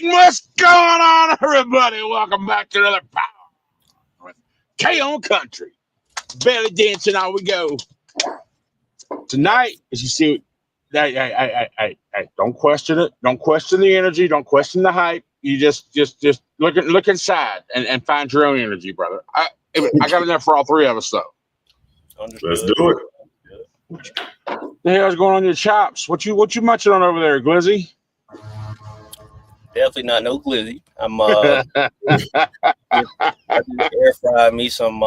What's going on, everybody? Welcome back to another Power with K-On Country. Belly dancing, on we go. Tonight, as you see, hey, don't question it. Don't question the energy. Don't question the hype. You just look inside and find your own energy, brother. I got enough for all three of us, though. Understood. Let's do it. The hell's going on in your chops? What you munching on over there, Glizzy? Definitely not no glizzy. I'm I just air fried me some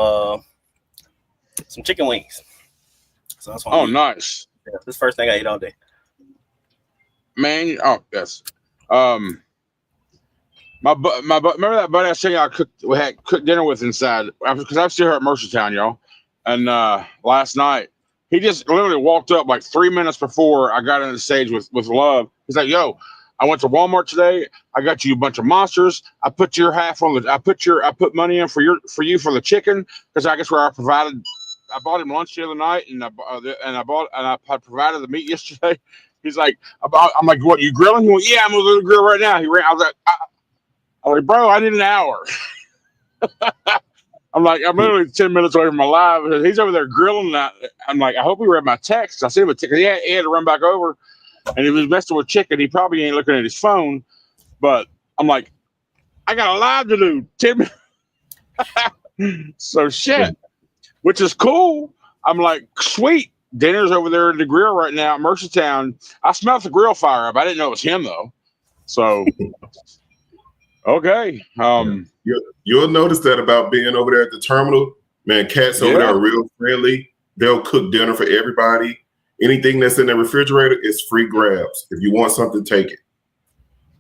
chicken wings. So that's what nice. Yeah, this is the first thing I eat all day. Man, yes. My remember that buddy I said I had cooked dinner with inside because I'm still here at Mercertown, y'all. And last night he just literally walked up like 3 minutes before I got on the stage with Love. He's like, "Yo, I went to Walmart today. I got you a bunch of monsters. I put your half on the. I put money in for you for the chicken because I guess where I provided. I bought him lunch the other night and I provided the meat yesterday. He's like, I'm like, what? You grilling? He went, yeah, I'm over the grill right now. He ran. I was like, bro, I need an hour. I'm like, I'm literally 10 minutes away from my live. He's over there grilling. I'm like, I hope he read my text. I see him a ticket. He had to run back over. And if he's messing with chicken, he probably ain't looking at his phone. But I'm like, I got a live to do. 10 minutes. So shit, which is cool. I'm like, sweet. Dinner's over there in the grill right now at Mercertown. I smelled the grill fire up. I didn't know it was him though. So okay. You'll notice that about being over there at the terminal. Man, cats over there are real friendly. They'll cook dinner for everybody. Anything that's in the refrigerator is free grabs. If you want something, take it.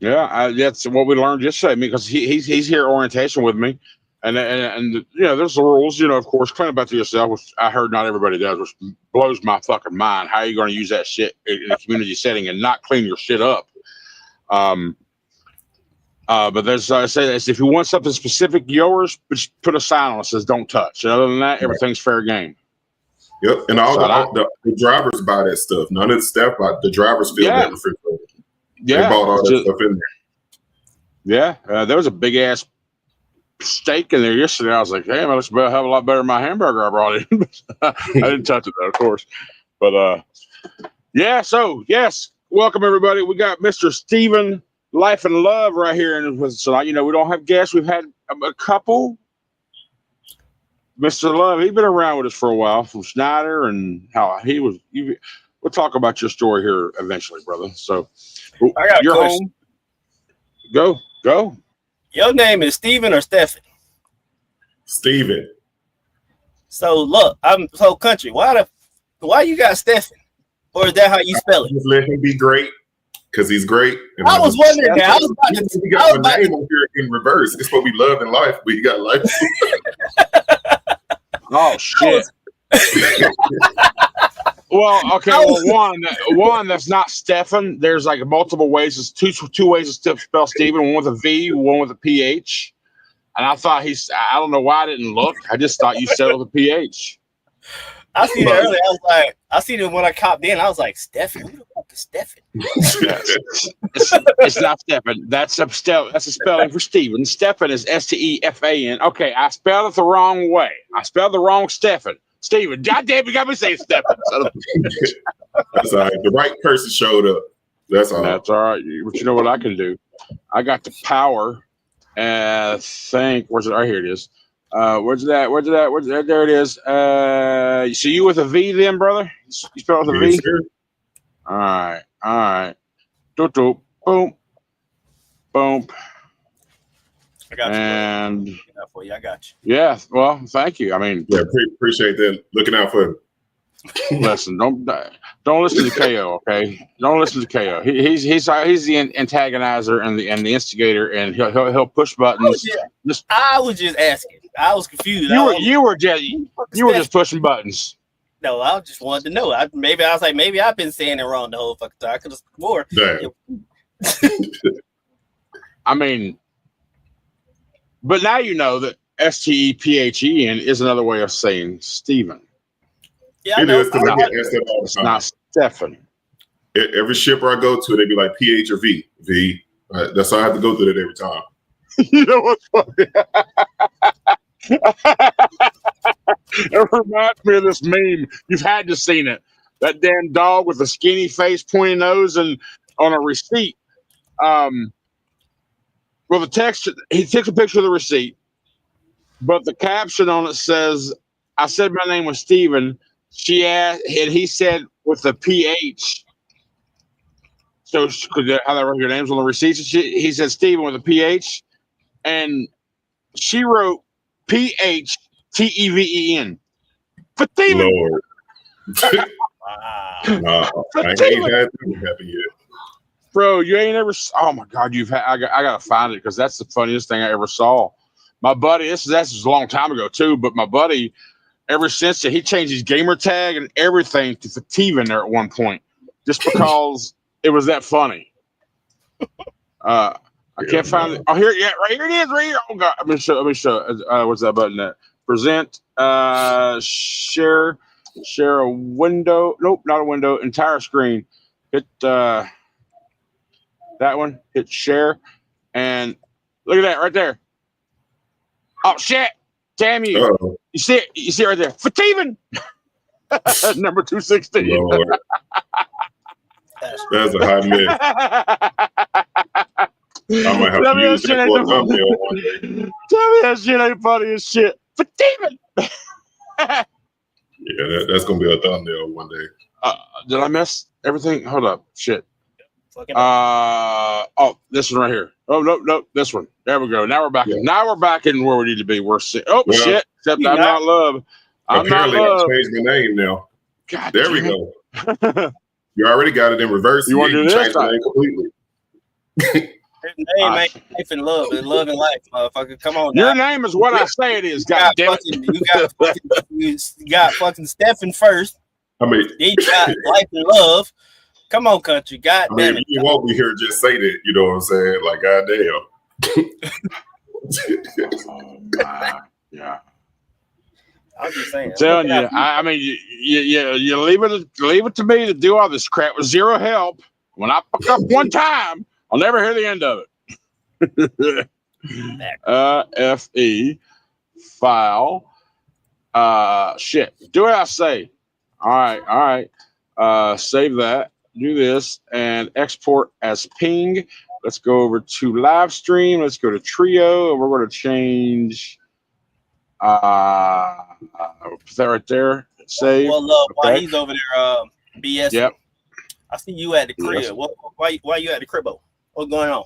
Yeah, that's what we learned yesterday. Because he's here at orientation with me, and there's the rules. Of course, clean up after yourself, which I heard not everybody does, which blows my fucking mind. How are you going to use that shit in a community setting and not clean your shit up? But there's I say this: if you want something specific, yours, just put a sign on it that says "Don't touch." And other than that, everything's fair game. Yep, and the drivers buy that stuff. None of the staff buy. The drivers fill that refrigerator. Yeah, they bought all that stuff in there. Yeah, there was a big ass steak in there yesterday. I was like, "Damn, it looks a hell of a lot better than my hamburger I brought in." I didn't touch it though, of course. But yeah. So yes, welcome everybody. We got Mr. Steven Life and Love right here, and so we don't have guests. We've had a couple. Mr. Love, he's been around with us for a while from Schneider and how he was. We'll talk about your story here eventually, brother. So you're home. Go. Your name is Steven or Stephen? Steven. So look, I'm so country. Why you got Stephen? Or is that how you spell it? Just let him be great because he's great. And I was wondering that. I was about to. He got my name over here in reverse. It's supposed to be Love and Life, but he got life. Oh shit! Well, okay. Well, one that's not Stefan. There's like multiple ways. There's two ways to spell Stephen. One with a V, one with a PH. And I thought I don't know why I didn't look. I just thought you said it with a PH. I seen it earlier. I was like, I seen it when I copped in. I was like, Stefan, who the fuck is Stefan? It's not Stefan. That's a spelling for Stephen. Stefan is Stefan. Okay, I spelled it the wrong way. I spelled the wrong Stefan. Stephen. God damn, you got me saying Stefan. That's all right. The right person showed up. That's all. That's all right. But you know what I can do? I got the power. I think where's it? Right here it is. Where's that? There it is. You see you with a V then, brother? You spell it with a V? Sure. All right. Doop, boom. I got you. And I got you. Yeah, well, thank you. I mean, yeah, appreciate that. Looking out for Listen, don't listen to KO. Okay, don't listen to KO. He's the antagonizer and the instigator, and he'll push buttons. I was just asking. I was confused. You were just pushing buttons. No, I just wanted to know. Maybe I've been saying it wrong the whole fucking time. I could have swore. I mean, but now you know that STEPHEN is another way of saying Stephen. Yeah, it is. It's not Stephen. Every shipper I go to, they be like PH or V. V. That's how I have to go through that every time. You know what's funny? It reminds me of this meme. You've had to seen it. That damn dog with a skinny face, pointy nose, and on a receipt. Well, the text, he takes a picture of the receipt, but the caption on it says, "I said my name was Steven. She asked, and he said with the PH. So how they wrote your names on the receipts? He said Steven with a PH, and she wrote PHTEVEN. Fativen. Lord. Nah, I ain't had that happen yet. Bro, you ain't ever. Oh my God, I gotta find it because that's the funniest thing I ever saw. My buddy, that's a long time ago too. But my buddy, ever since he changed his gamer tag and everything to Fativen there at one point, just because it was that funny. I can't find it. Oh, here, yeah, right here it is, right here. Oh God, let me show. What's that button at? Present, share a window. Nope, not a window. Entire screen. Hit that one. Hit share, and look at that right there. Oh shit! Damn you! Uh-oh. You see it? You see it right there? Fativen, number 216. That's a hot mess. I might have to use that for a thumbnail one day. Tell me that shit ain't funny as shit. Fativen. Yeah, that's gonna be a thumbnail one day. Did I mess everything? Hold up, shit. This one right here. Oh no, this one. There we go. Now we're back. Yeah. Now we're back in where we need to be. Shit. Except I'm not love. Apparently, I changed my name now. God, there we go. You already got it in reverse. You want to do this? Change the name completely. Name ain't life and love. It's love and life, motherfucker. Come on. Your name is what I say it is. God damn it. You got fucking Stephen first. I mean, you got life and love. Come on, country. God damn it. You won't be here just say that. You know what I'm saying? Like, goddamn. Yeah. I'm just saying. I'm telling you. I mean, you leave it to me to do all this crap with zero help. When I fuck up one time, I'll never hear the end of it. FE file. Shit. Do what I say. All right. Save that. Do this and export as ping. Let's go over to live stream. Let's go to Trio. We're going to change. Put that right there. Save. Well, while he's over there, BS. Yep. I see you at the crib. Yes. Why you at the cribbo? What's going on?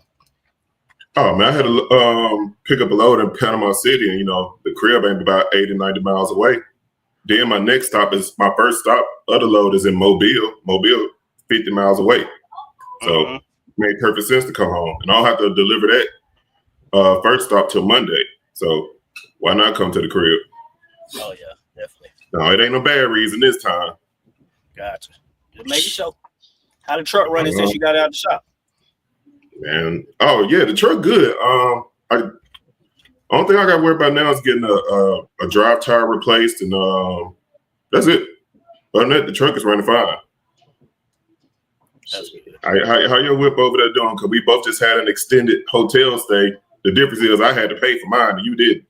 Oh man, I had to pick up a load in Panama City, and the crib ain't about 80, 90 miles away. Then my next stop is my first stop. Other load is in Mobile, 50 miles away. So it made perfect sense to come home, and I'll have to deliver that first stop till Monday. So why not come to the crib? Oh yeah, definitely. No, it ain't no bad reason this time. Gotcha. Just make it show. How the truck running since you got out of the shop? Man, oh yeah, the truck good. Only thing I got to worry about now is getting a drive tire replaced, and that's it. Other than that, the truck is running fine. That's good. How your whip over there doing? Because we both just had an extended hotel stay. The difference is I had to pay for mine, and you didn't.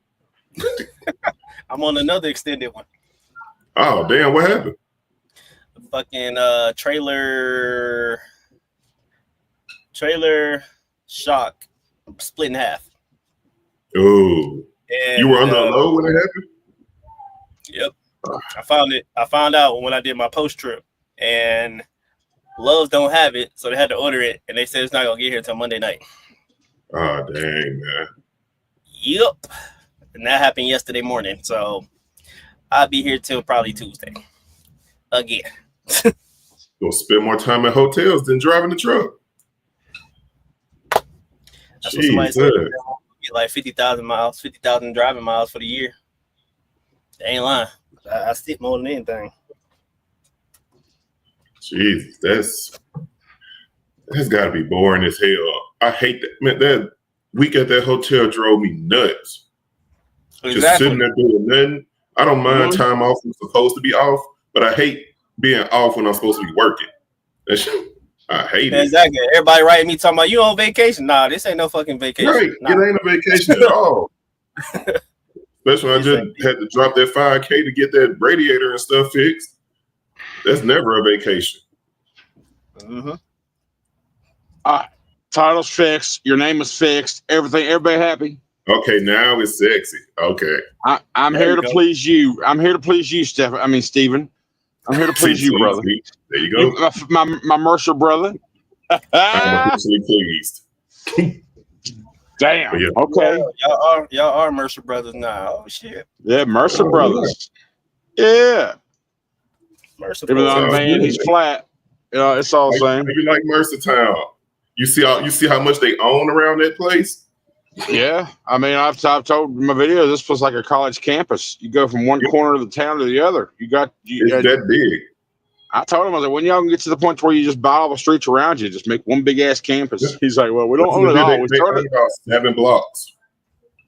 I'm on another extended one. Oh damn! What happened? The fucking trailer shock split in half. Oh, you were under a load when it happened? Yep. I found out when I did my post trip, and Lowe's don't have it, so they had to order it, and they said it's not gonna get here till Monday night. Oh dang, man. Yep. And that happened yesterday morning, so I'll be here till probably Tuesday. again. You'll spend more time in hotels than driving the truck. That's what somebody said. Get like 50,000 driving miles for the year. They ain't lying. I stick more than anything. Jesus, that's got to be boring as hell. I hate that. Man, that week at that hotel drove me nuts. Exactly. Just sitting there doing nothing. I don't mind time off when I'm supposed to be off, but I hate being off when I'm supposed to be working. I hate it. Exactly. Everybody writing me talking about you on vacation. Nah, this ain't no fucking vacation. Right. Nah. It ain't a vacation at all. Especially when I just had to drop that $5K to get that radiator and stuff fixed. That's never a vacation. Title's fixed. Your name is fixed. Everything. Everybody happy? Okay, now it's sexy. Okay. I'm here to please you. I'm here to please you, Steven. I'm here to please you, brother. There you go. My Mercer brother. I'm officially pleased. Damn. Yeah. Okay. Y'all are Mercer brothers now. Oh shit. Yeah, Mercer brothers. Yeah. Mercer Even though I'm saying he's flat, it's all the same. You like Mercertown? You see how much they own around that place? Yeah, I mean, I've told my video this was like a college campus. You go from one corner of the town to the other. It's that big. I told him, I was like, when y'all can get to the point where you just buy all the streets around you, just make one big ass campus. Yeah. He's like, well, we don't own it all. They own about 7 blocks.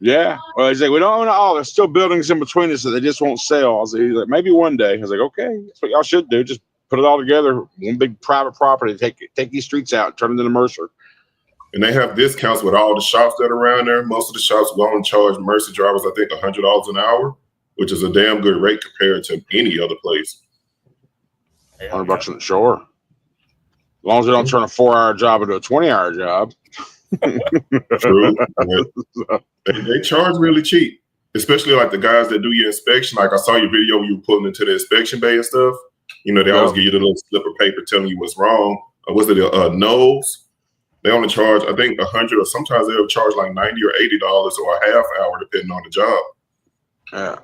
Yeah. Well, he's like, we don't own it all. There's still buildings in between us that they just won't sell. He's like, maybe one day. I was like, okay, that's what y'all should do. Just put it all together, one big private property. Take these streets out, and turn them into Mercer. And they have discounts with all the shops that are around there. Most of the shops will only charge Mercer drivers, I think, $100 an hour, which is a damn good rate compared to any other place. $100 on the shore. As long as they don't turn a 4-hour job into a 20-hour job. True. They charge really cheap, especially like the guys that do your inspection. Like I saw your video where you were pulling into the inspection bay and stuff. They always give you the little slip of paper telling you what's wrong. Was it Knowles? They only charge, I think, $100, or sometimes they'll charge like $90 or $80 or a half hour, depending on the job. Yeah.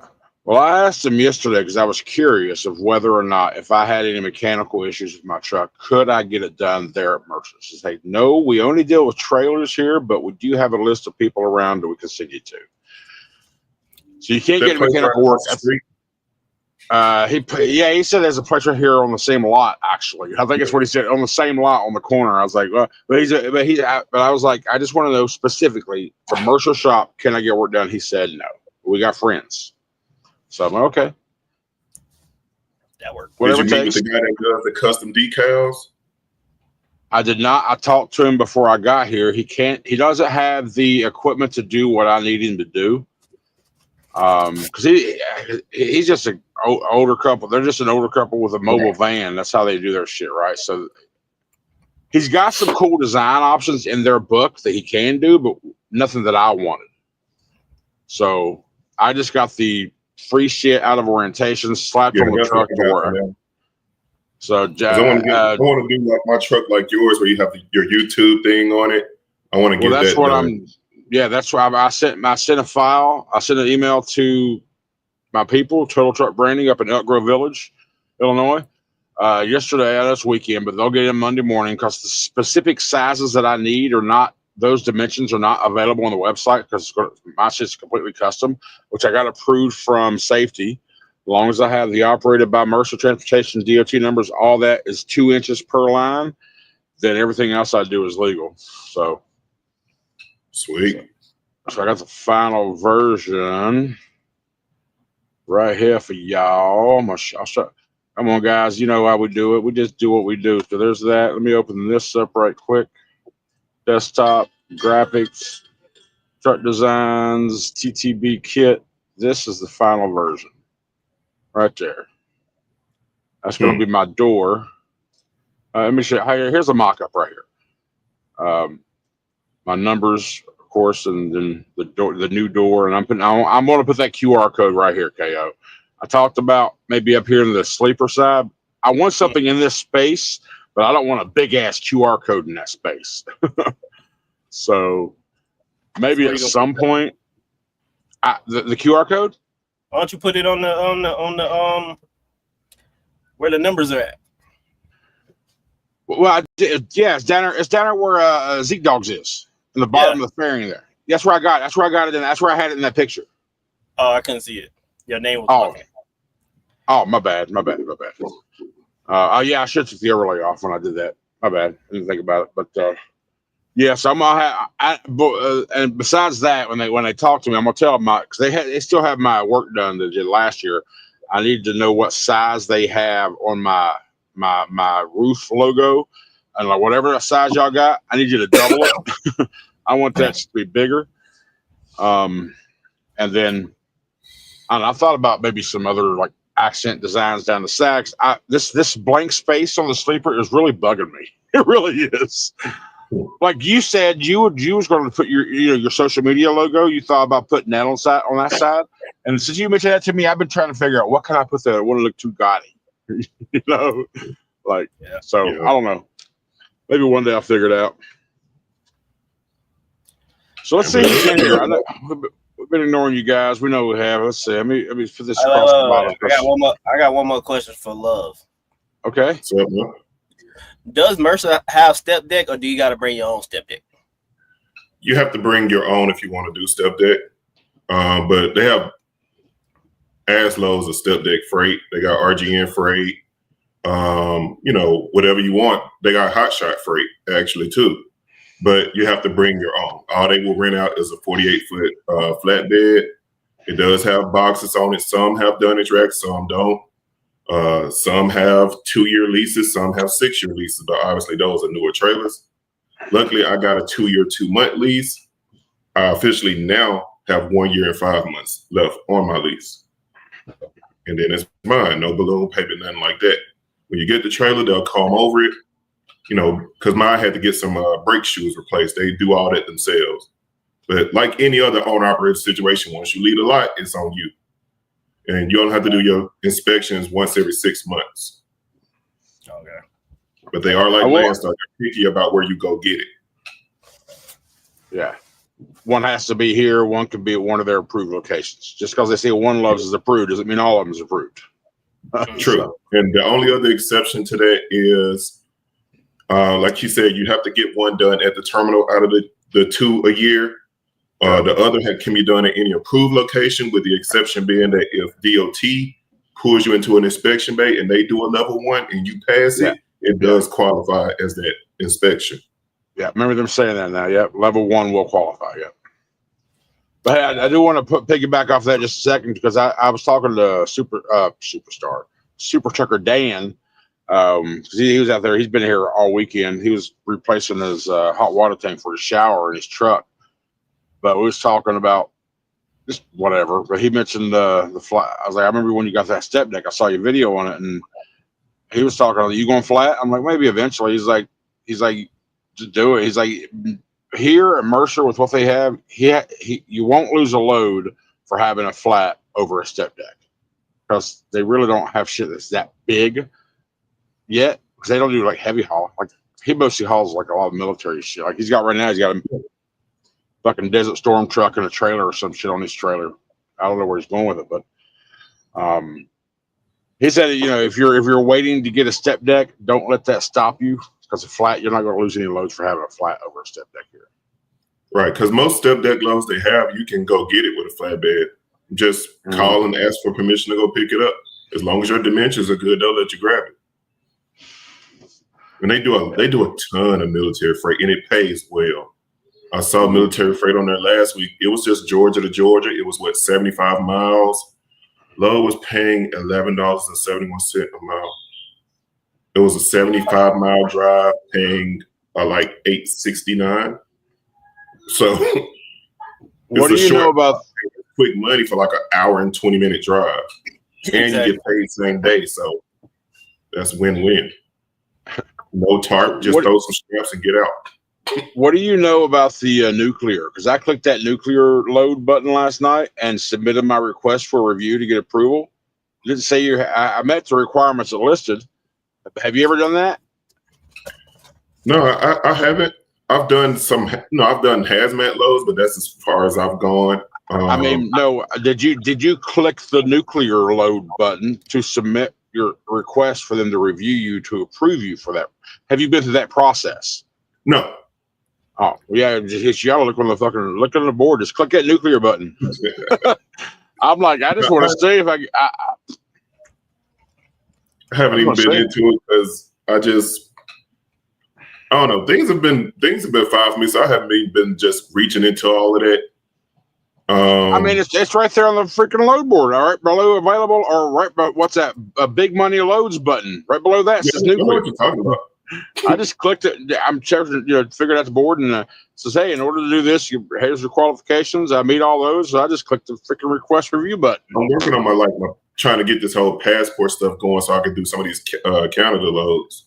Well, I asked him yesterday because I was curious of whether or not, if I had any mechanical issues with my truck, could I get it done there at Mercer? He said, no, we only deal with trailers here, but we do have a list of people around that we can send you to. So you can't get mechanical work. He said there's a place right here on the same lot. Actually, I think that's what he said, on the same lot on the corner. I was like, well, but I was like, I just want to know specifically, the Mercer shop, can I get work done? He said no. We got friends. So I'm like, okay. That worked. Whatever Did you meet with the guy that does the custom decals? I did not. I talked to him before I got here. He doesn't have the equipment to do what I need him to do. Because he's just an older couple. They're just an older couple with a mobile van. That's how they do their shit, right? So he's got some cool design options in their book that he can do, but nothing that I wanted. So I just got the free shit out of orientation, slapped on the truck to work. So I want to do like my truck like yours, where you have your YouTube thing on it. I want to get that. That's what done. That's why I sent a file. I sent an email to my people, Total Truck Branding, up in Elk Grove Village, Illinois, yesterday. This weekend, but they'll get in Monday morning because the specific sizes that I need are not. Those dimensions are not available on the website because my shit's completely custom, which I got approved from safety. As long as I have the operated by Mercer Transportation DOT numbers, all that is 2 inches per line. Then everything else I do is legal. So. Sweet. So I got the final version right here for y'all. I'll start. Come on, guys. You know how we do it. We just do what we do. So there's that. Let me open this up right quick. Desktop, graphics, truck designs, TTB kit. This is the final version right there. That's going to be my door. Let me show you. Here's a mock-up right here. My numbers, of course, and then the new door, and I'm going to put that QR code right here, KO. I talked about maybe up here in the sleeper side. I want something in this space, but I don't want a big ass QR code in that space. So maybe at some point, the QR code. Why don't you put it on the Where the numbers are at? Well, it's down there. It's down there where Zeke Dogs is, in the bottom of the fairing there. That's where I got it. That's where I got it. That's where I had it in that picture. Oh, I couldn't see it. Your name was. Oh, my bad. Yeah, I should take the overlay off when I did that. My bad. I didn't think about it, but yeah. So I'm gonna have. And besides that, when they talk to me, I'm gonna tell them because they still have my work done that they did last year. I need to know what size they have on my roof logo, and like whatever size y'all got, I need you to double it. I want that to be bigger. And then I thought about maybe some other like accent designs down the sacks. This blank space on the sleeper is really bugging me. It really is. Like you said, you was going to put your social media logo. You thought about putting that on that side. And since you mentioned that to me, I've been trying to figure out what can I put there. I want to look too gaudy, So I don't know. Maybe one day I'll figure it out. So let's see who's in here. I know we've been ignoring you guys. We know we have. Let's see. Let me put this across the bottom. I got one more question for Love. Okay. So, does Mercer have step deck, or do you got to bring your own step deck? you have to bring your own if you want to do step deck. But they have ass loads of step deck freight. They got RGN freight. Whatever you want. They got hot shot freight actually too. But you have to bring your own. All they will rent out is a 48-foot flatbed. It does have boxes on it. Some have dunnage racks, some don't. Some have 2-year leases, some have 6-year leases, but obviously those are newer trailers. Luckily, I got a 2-year, 2-month lease. I officially now have 1 year and 5 months left on my lease. And then it's mine, no balloon payment, nothing like that. When you get the trailer, they'll come over it, because mine had to get some brake shoes replaced. They do all that themselves. But like any other owner-operator situation, once you leave the lot, it's on you. And you don't have to do your inspections once every 6 months. Okay. But they are like Landstar. They're picky about where you go get it. Yeah. One has to be here. One could be at one of their approved locations. Just because they say One Loves is approved doesn't mean all of them is approved. True. So. And the only other exception to that is, like you said, you have to get one done at the terminal out of the 2 a year. The other can be done at any approved location, with the exception being that if DOT pulls you into an inspection bay and they do a level 1 and you pass it, it does qualify as that inspection. Yeah, remember them saying that now. Yep, level 1 will qualify. Yep. But hey, I do want to piggyback off that just a second, because I was talking to Super Trucker Dan. He was out there. He's been here all weekend. He was replacing his hot water tank for his shower in his truck. But we was talking about just whatever. But he mentioned the flat. I was like, I remember when you got that step deck. I saw your video on it, and he was talking. Are you going flat? I'm like, maybe eventually. He's like, just do it. He's like, here at Mercer with what they have, you won't lose a load for having a flat over a step deck, because they really don't have shit that's that big yet. Because they don't do like heavy haul. Like he mostly hauls like a lot of military shit. Like he's got right now, he's got a fucking Desert Storm truck and a trailer or some shit on his trailer. I don't know where he's going with it, but he said, if you're waiting to get a step deck, don't let that stop you, because a flat, you're not going to lose any loads for having a flat over a step deck here. Right, because most step deck loads they have, you can go get it with a flatbed. Just call and ask for permission to go pick it up. As long as your dimensions are good, they'll let you grab it. And they do a ton of military freight, and it pays well. I saw military freight on there last week. It was just Georgia to Georgia. It was 75 miles. Lowe was paying $11.71 a mile. It was a 75-mile drive, paying like $8.69. So, what do you know about quick money for like an hour and 20-minute drive, and you get paid same day? So that's win-win. No tarp, just throw some straps and get out. What do you know about the nuclear? Because I clicked that nuclear load button last night and submitted my request for review to get approval. It didn't say I met the requirements that listed. Have you ever done that? No, I haven't. I've done I've done hazmat loads, but that's as far as I've gone. No. Did you click the nuclear load button to submit your request for them to review you to approve you for that. Have you been through that process? No. Oh, yeah, you gotta look on the board. Just click that nuclear button. I'm like, I just want to see if I haven't even been into it because I don't know. Things have been fine for me, so I haven't even been just reaching into all of that. I mean, it's right there on the freaking load board. All right, below available, or right, but what's that? A big money loads button right below that. Yeah, I know what you're talking about. I just clicked it. I'm checking, figured out the board and says, hey, in order to do this, here's your qualifications. I meet all those. So I just clicked the freaking request review button. I'm working on my trying to get this whole passport stuff going so I can do some of these Canada loads.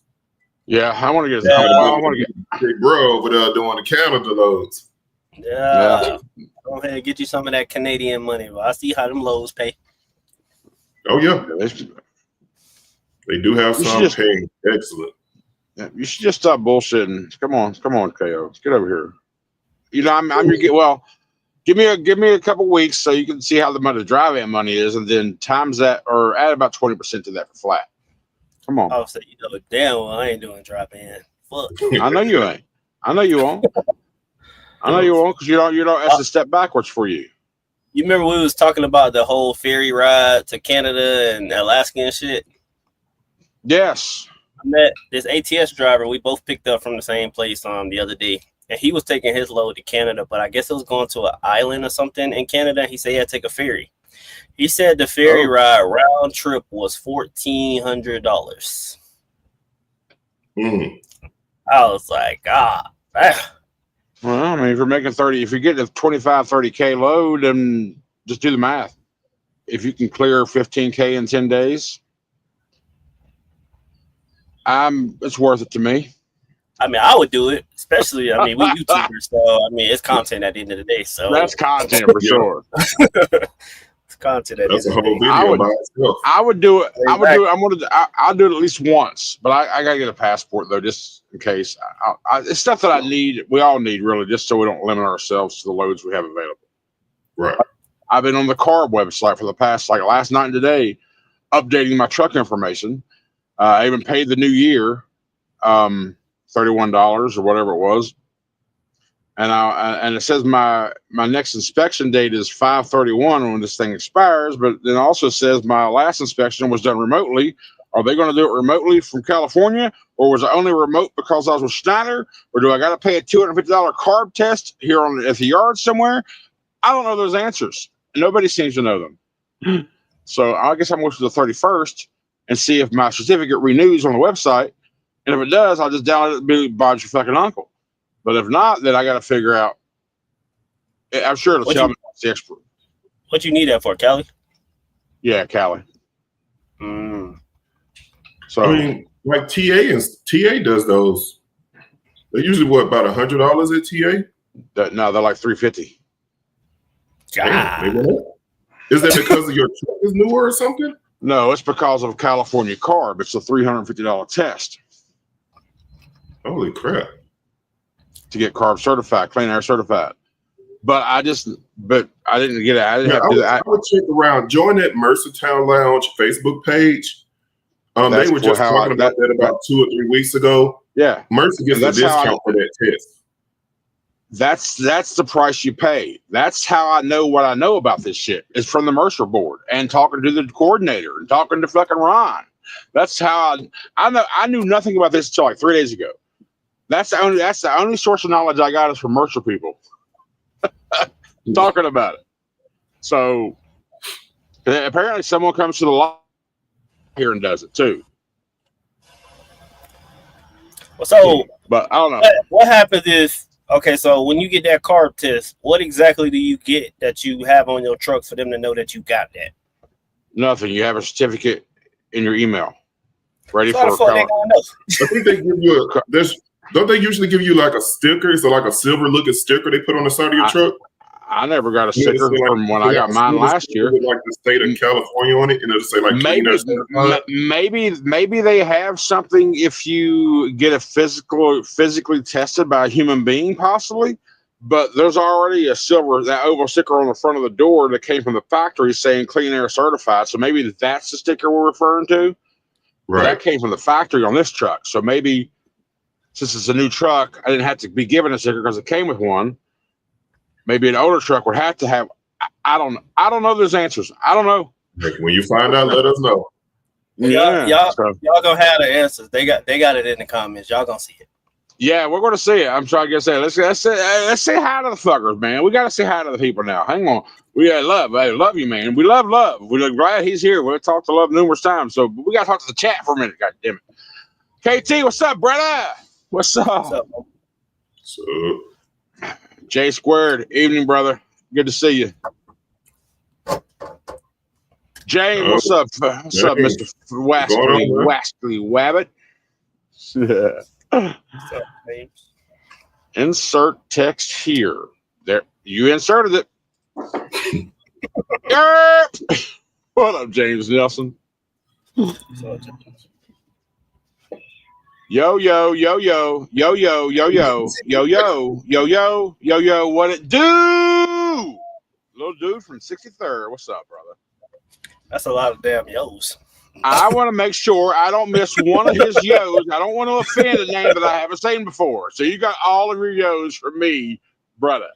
Yeah, I want to get. I want to get big bro over there doing the Canada loads. Yeah. Go ahead and get you some of that Canadian money. Well, I see how them loads pay. Oh yeah, they do have some paying excellent. Yeah, you should just stop bullshitting. Come on, KO. Let's get over here. I'm your give me a couple weeks so you can see how the drive-in money is, and then times that or add about 20% to that for flat. Come on. Oh, so damn well I ain't doing drop-in. Fuck. I know you ain't. I know you won't. I know you won't because you don't. That's a step backwards for you. You remember we was talking about the whole ferry ride to Canada and Alaska and shit? Yes. I met this ATS driver. We both picked up from the same place the other day, and he was taking his load to Canada, but I guess it was going to an island or something in Canada. He said he had to take a ferry. He said the ferry ride round trip was $1,400. I was like, damn. Well, I mean, if you're making 30, if you get a 25, 30K load, then just do the math. If you can clear 15K in 10 days, it's worth it to me. I mean, I would do it, especially, we YouTubers, so, it's content at the end of the day, so. That's content for sure. It's content at the end of the day. That's a whole video by itself. I would do it. I'll do it at least once, but I got to get a passport, though, just in case. It's stuff that I need. We all need, really, just so we don't limit ourselves to the loads we have available. Right. I've been on the CARB website for the past, last night and today, updating my truck information. I even paid the new year, $31 or whatever it was, and it says my next inspection date is 5/31 when this thing expires. But then also says my last inspection was done remotely. Are they going to do it remotely from California, or was it only remote because I was with Schneider, or do I got to pay a $250 CARB test here at the yard somewhere? I don't know those answers. Nobody seems to know them. So I guess I'm going to the 31st and see if my certificate renews on the website. And if it does, I'll just download it and be Bodge your fucking uncle. But if not, then I got to figure out. I'm sure it'll tell me what's the expert. What you need that for, Cali? Yeah, Cali. So I mean, like TA does those. They're usually about $100 at TA. No, they're like $350. Is that because of your truck is newer or something? No, it's because of California CARB. It's a $350 test. Holy crap. To get CARB certified, clean air certified. But I didn't get it. I would check around. Join that Mercertown Lounge Facebook page. They were just talking about that about 2 or 3 weeks ago. Yeah. Mercer gets a discount for that test. That's the price you pay. That's how I know what I know about this shit. It's from the Mercer board and talking to the coordinator and talking to fucking Ron. That's how I know. I knew nothing about this until like 3 days ago. That's the only source of knowledge I got is from Mercer people talking about it. So apparently someone comes to the lot here and does it too. Well, so, but I don't know. What happens is, okay, so when you get that CARB test, what exactly do you get that you have on your truck for them to know that you got that? Nothing. You have a certificate in your email ready so for a I think they give you don't they usually give you like a sticker? So like a silver looking sticker they put on the side of your truck? I never got a sticker from when I got mine last year. With like the state of California on it, and it'll say like maybe they have something if you get a physically tested by a human being, possibly. But there's already that oval sticker on the front of the door that came from the factory saying clean air certified. So maybe that's the sticker we're referring to. But Right. that came from the factory on this truck. So maybe since it's a new truck, I didn't have to be given a sticker because it came with one. Maybe an older truck would have to have. I don't know those answers. I don't know. When you find out, let us know. Y'all So, gonna have the answers. They got it in the comments. Y'all gonna see it. yeah, we're gonna see it. I'm trying to say let's say hi to the fuckers, man. We gotta say hi to the people now. Hang on. We love you, man. We love Love. We're glad he's here. We've talked to Love numerous times. So we gotta talk to the chat for a minute, god damn it. KT, what's up, brother? What's up? What's up? So J Squared, evening, brother. Good to see you. James, what's up? What's up, Mr. Waskley Wabbit? What's up, James? Insert text here. There, you inserted it. Yerp! What up, James Nelson? What's up, James? Yo, yo, yo, yo, yo, yo, yo, yo, yo, yo, yo, yo, yo, yo, what it do? Little dude from 63rd. What's up, brother? That's a lot of damn yos. I want to make sure I don't miss one of his yos. I don't want to offend a name that I haven't seen before. So you got all of your yos for me, brother.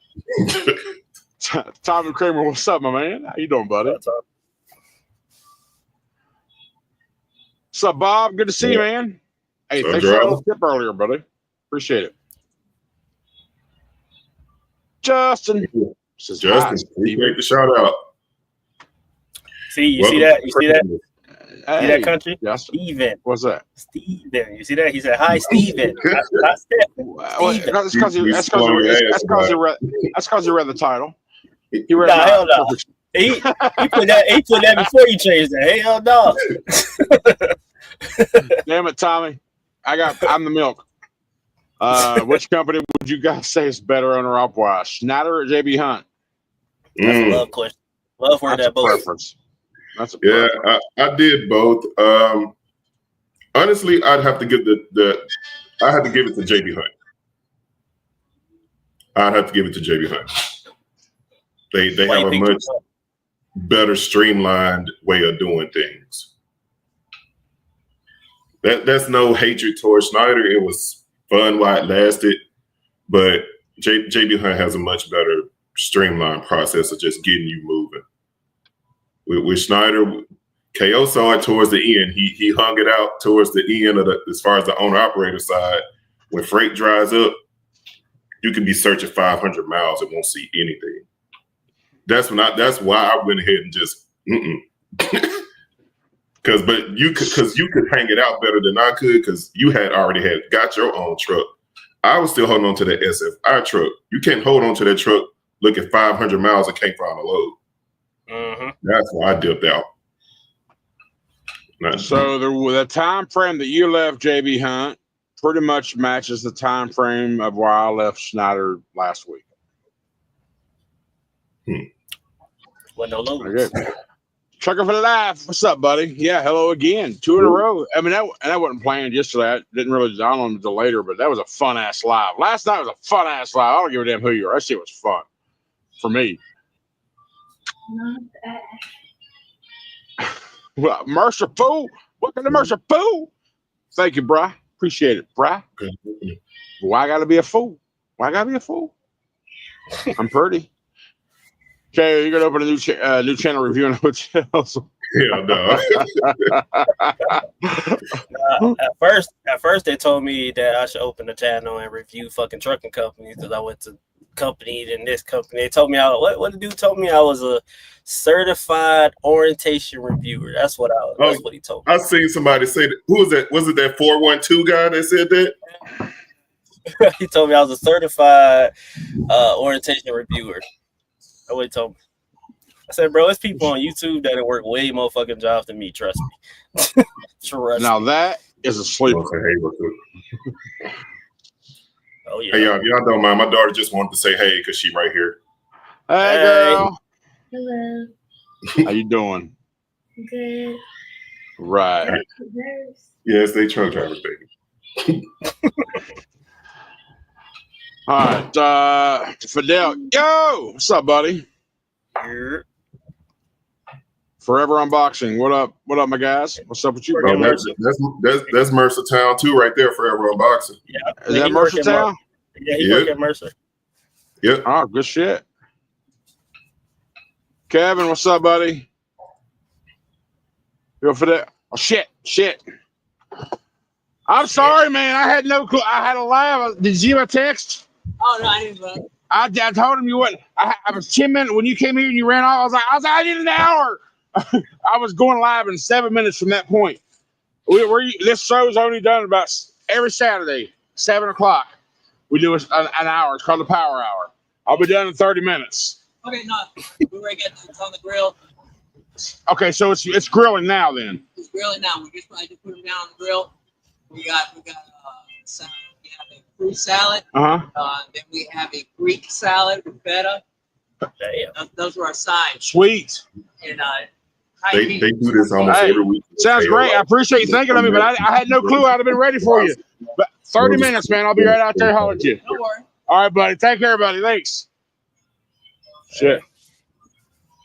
Tommy Kramer, what's up, my man? How you doing, buddy? What's up? What's up, Bob? Good to see you, man. Hey, What's up, thanks for that Jarrell? little tip earlier, buddy. Appreciate it. Justin. Says, "Hi, Justin, Steven." appreciate the shout out. See, you see that? You see that? See Hey, that country? Justin. Steven. What's that? Steven. You see that? He said, "Hi, Steven." Not Stephen. Well, Steven. that's because he read the title. He read Nah, hell no. perfect. He put that before you changed that. Hell no. Damn it, Tommy. I'm the milk. Which company would you guys say is better owner op wise? Schneider or JB Hunt? That's a love question. Love where That's that a both. preference. That's a Yeah, preference. I did both. Honestly, I'd have to give it to JB Hunt. I'd have to give it to JB Hunt. They Why have you a think much better streamlined way of doing things. That's no hatred towards Schneider. It was fun while it lasted, but JB Hunt has a much better streamlined process of just getting you moving. With Schneider, KO saw it towards the end. He hung it out towards the end of as far as the owner operator side. When freight dries up, you can be searching 500 miles and won't see anything. That's why I went ahead and just because you could hang it out better than I could because you had got your own truck. I was still holding on to that SFI truck. You can't hold on to that truck, look at 500 miles and can't find a load. Mm-hmm. That's why I dipped out. So the time frame that you left JB Hunt pretty much matches the time frame of where I left Schneider last week. Well, no logo. Okay. Trucker for life. What's up, buddy? Yeah, hello again. 2 in a row. I mean, that wasn't planned just for that. Didn't really dawn on until later, but that was a fun ass live. Last night was a fun ass live. I don't give a damn who you are. That shit was fun for me. Not that. Well, Mercer Fool. Welcome to Mercer Fool. Thank you, brah. Appreciate it, brah. Why I gotta be a fool? Why I gotta be a fool? I'm pretty. Okay, you're gonna open a new channel reviewing hotels. Yeah, no. At first, they told me that I should open a channel and review fucking trucking companies because I went to company and this company. They told me what the dude told me I was a certified orientation reviewer. That's what he told me. I seen somebody say that. Who was that? Was it that 412 guy that said that? He told me I was a certified orientation reviewer. That's what he told me. I said, bro, it's people on YouTube that work way more fucking jobs than me. Trust me. Trust Now me. that is a sleeper. Oh yeah. Hey, y'all, if y'all don't mind, my daughter just wanted to say hey because she right here. Hey, Hey. girl. Hello. How you doing? Good. Right. Nurse. Yes, they truck drivers, baby. All right. Fidel. Yo, what's up, buddy? Here. Forever Unboxing. What up? What up, my guys? What's up with you, bro? That's Mercer Town too, right there. Forever Unboxing. Yeah. Is that Mercer Town? Yeah, he worked at Mercer. Yep. Oh, good shit. Kevin, what's up, buddy? Go for that. Oh, shit. I'm sorry, man. I had no clue. I had a live. Did you get my text? Oh, no, I didn't look. I told him you wouldn't. I was 10 minutes when you came here and you ran off. I was like, I need an hour. I was going live in 7 minutes from that point. This show's only done about every Saturday, 7 o'clock. We do an hour. It's called the Power Hour. I'll be done in 30 minutes. Okay, no, we were getting it's on the grill. Okay, so it's grilling now then. It's grilling now. I just put them down on the grill. We got salad. We have a fruit salad. Then we have a Greek salad with feta. Those were our sides. Sweet. And they do this almost every week. Sounds great. I appreciate you thinking of me, but I had no clue I'd have been ready for you. But 30 minutes, man. I'll be right out there hollering at you. Don't worry. All right, buddy. Take care, buddy. Thanks. Shit.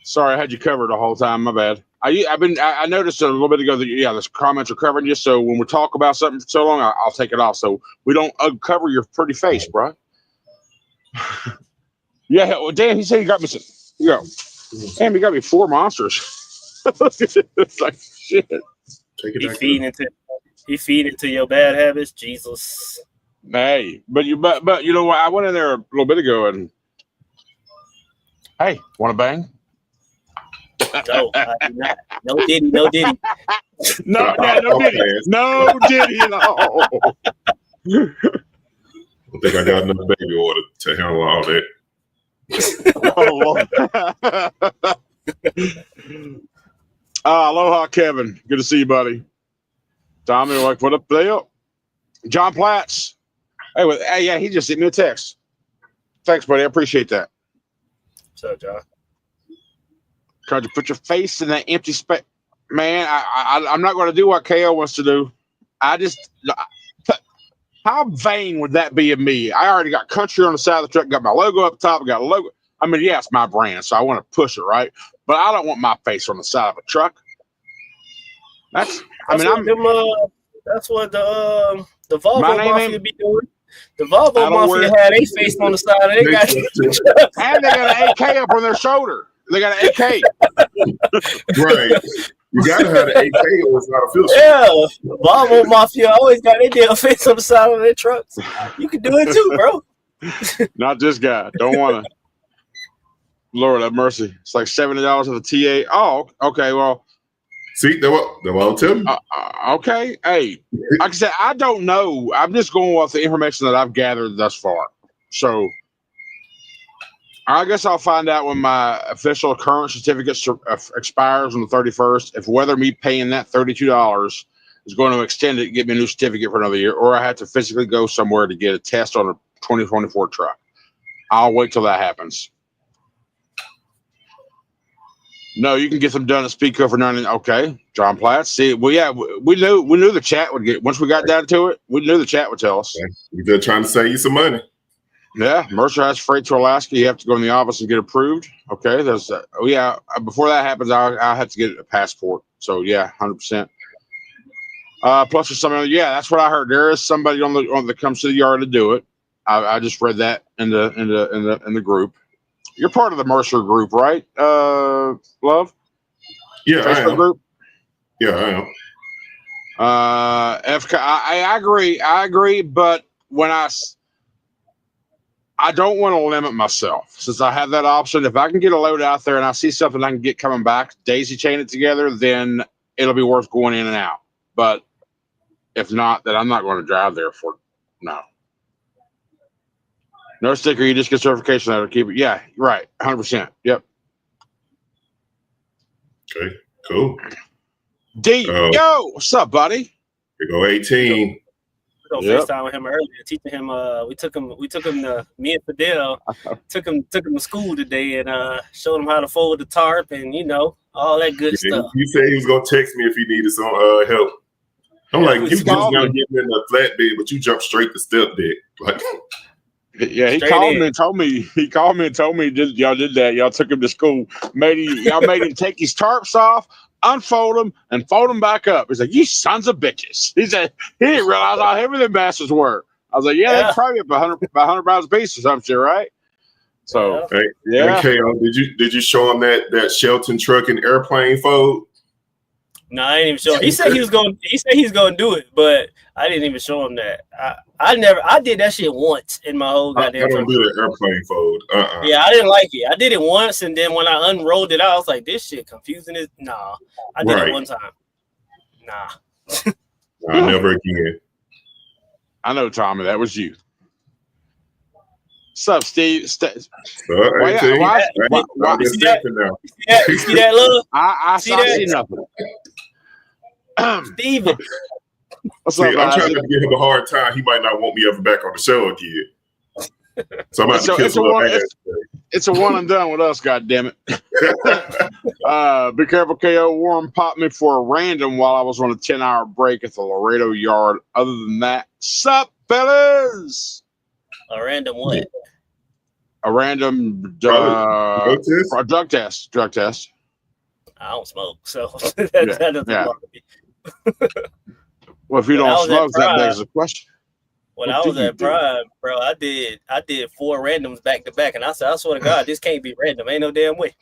Sorry, I had you covered the whole time. My bad. I noticed a little bit ago that the comments are covering you. So when we talk about something for so long, I'll take it off so we don't uncover your pretty face, bro. Yeah. Well, Dan, he said he got me some. Here you go. Damn, he got me 4 monsters. It's like shit. He feed into your bad habits, Jesus. Hey, but you know what? I went in there a little bit ago and hey, want to bang? No, I do not. No Diddy. No Diddy. No Diddy. No. I think I got another baby order to handle all that. Aloha, Kevin. Good to see you, buddy. Tommy, like, what up there? John Platts. Hey, yeah, he just sent me a text. Thanks, buddy. I appreciate that. So, John. Tried to put your face in that empty space. Man, I'm not going to do what KO wants to do. How vain would that be of me? I already got country on the side of the truck, got my logo up top, got a logo. I mean, yeah, it's my brand, so I want to push it, right? But I don't want my face on the side of a truck. That's what the Volvo Mafia be doing. The Volvo Mafia had a face on the side of their guys. And they got an AK up on their shoulder. They got an AK. Right. You gotta have an AK or it's not official. Yeah. Volvo Mafia always got their damn face on the side of their trucks. You can do it too, bro. Not this guy. Don't want to. Lord have mercy. It's like $70 of the TA. Oh, okay. Well, see, that's what I'll tell you. Okay. Hey, like I said, I don't know. I'm just going off the information that I've gathered thus far. So I guess I'll find out when my official current certificate expires on the 31st. If whether me paying that $32 is going to extend it, get me a new certificate for another year, or I have to physically go somewhere to get a test on a 2024 truck. I'll wait till that happens. No, you can get them done at Speedco for $90. Okay, John Platt. See, well, yeah, we knew the chat would get. Once we got down to it, we knew the chat would tell us. You're just trying to save you some money. Yeah, Mercer has freight to Alaska. You have to go in the office and get approved. Okay, there's before that happens, I have to get a passport. So yeah, 100%. Plus, there's somebody. Yeah, that's what I heard. There is somebody on that comes to the yard to do it. I just read that in the group. You're part of the Mercer group, right? Love? Yeah, Facebook I am. Group? Yeah, I am. FK, I agree, but when I don't want to limit myself since I have that option. If I can get a load out there and I see something I can get coming back, daisy chain it together, then it'll be worth going in and out. But if not, then I'm not going to drive there for no. No sticker, you just get certification that'll keep it. Yeah, right. 100%. Yep. Okay, cool. D, yo, what's up, buddy? We go 18. We go FaceTime with him earlier, teaching him. We took him to me and Fidel took him to school today and showed him how to fold the tarp and all that good stuff. He said he was gonna text me if he needed some help. I'm like, you just gonna get me in a flatbed, but you jump straight to step deck. Like, Yeah, he Straight called in. me and told me. He called me and told me y'all did that. Y'all took him to school. Y'all made him take his tarps off, unfold them, and fold them back up. He's like, "You sons of bitches." He said he didn't realize how heavy them bastards were. I was like, "Yeah, they probably up 100 pounds a piece or some shit, right?" So Hey, yeah. KO, did you show him that Shelton truck and airplane fold? No, I didn't even show him. He said he's gonna do it, but I didn't even show him that. I did that shit once in my whole I goddamn don't truck. do the airplane fold. Yeah, I didn't like it. I did it once, and then when I unrolled it out, I was like, "This shit confusing." Nah, I did it one time. Nah, never again. I know, Tommy. That was you. What's up, Steve? You see that, love? I see nothing. Steven. What's up, I'm trying to give him a hard time. He might not want me ever back on the show again. So I'm about to kiss him. It's a one and done with us, goddammit. Be careful, KO. Warren popped me for a random while I was on a 10-hour break at the Laredo yard. Other than that, sup, fellas? A random what? A random drug test. Drug test. I don't smoke, so that doesn't bother me. Well, if you don't smoke, that begs the question. When I was at Prime, bro, I did 4 randoms back to back, and I said, I swear to God, this can't be random. Ain't no damn way.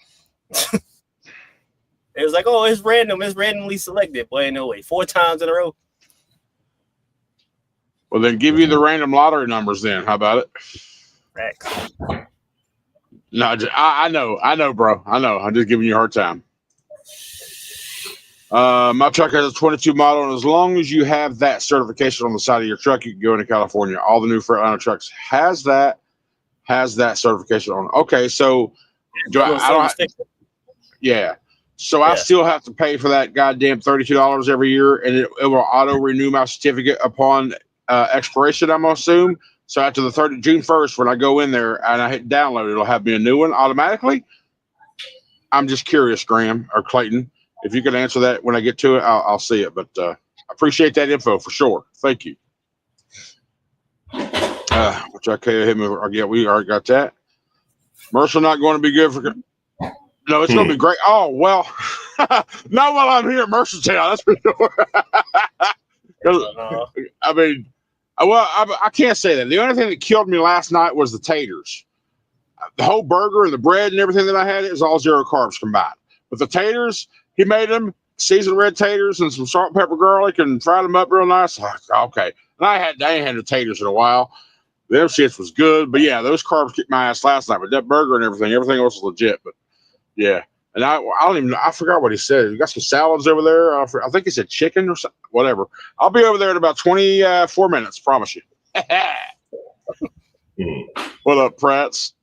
It was like, oh, it's random. It's randomly selected. Boy, ain't no way. 4 times in a row. Well, then give you the random lottery numbers then. How about it? Right. No, I know, bro. I know. I'm just giving you a hard time. My truck has a 22 model, and as long as you have that certification on the side of your truck, you can go into California. All the new Freightliner trucks has that certification on. Okay, so yeah. So I still have to pay for that goddamn $32 every year, and it will auto renew my certificate upon expiration, I'm gonna assume. So after the June 1st, when I go in there and I hit download, it'll have me a new one automatically. I'm just curious, Graham or Clayton. If you can answer that when I get to it, I'll see it. But I appreciate that info for sure. Thank you. Which I can't hit me. Yeah, we already got that. Mercer not going to be good for. No, it's going to be great. Oh well, not while I'm here at Mercertown. That's for sure. I mean, well, I can't say that. The only thing that killed me last night was the taters. The whole burger and the bread and everything that I had is all 0 carbs combined. But the taters, he made them seasoned red taters and some salt, pepper, garlic, and fried them up real nice. Okay, and I ain't had the taters in a while. Them shits was good, but yeah, those carbs kicked my ass last night. But that burger and everything else was legit. But yeah, and I don't even know. I forgot what he said. You got some salads over there. I think he said chicken or something. Whatever. I'll be over there in about 24 minutes. Promise you. What up, Prats?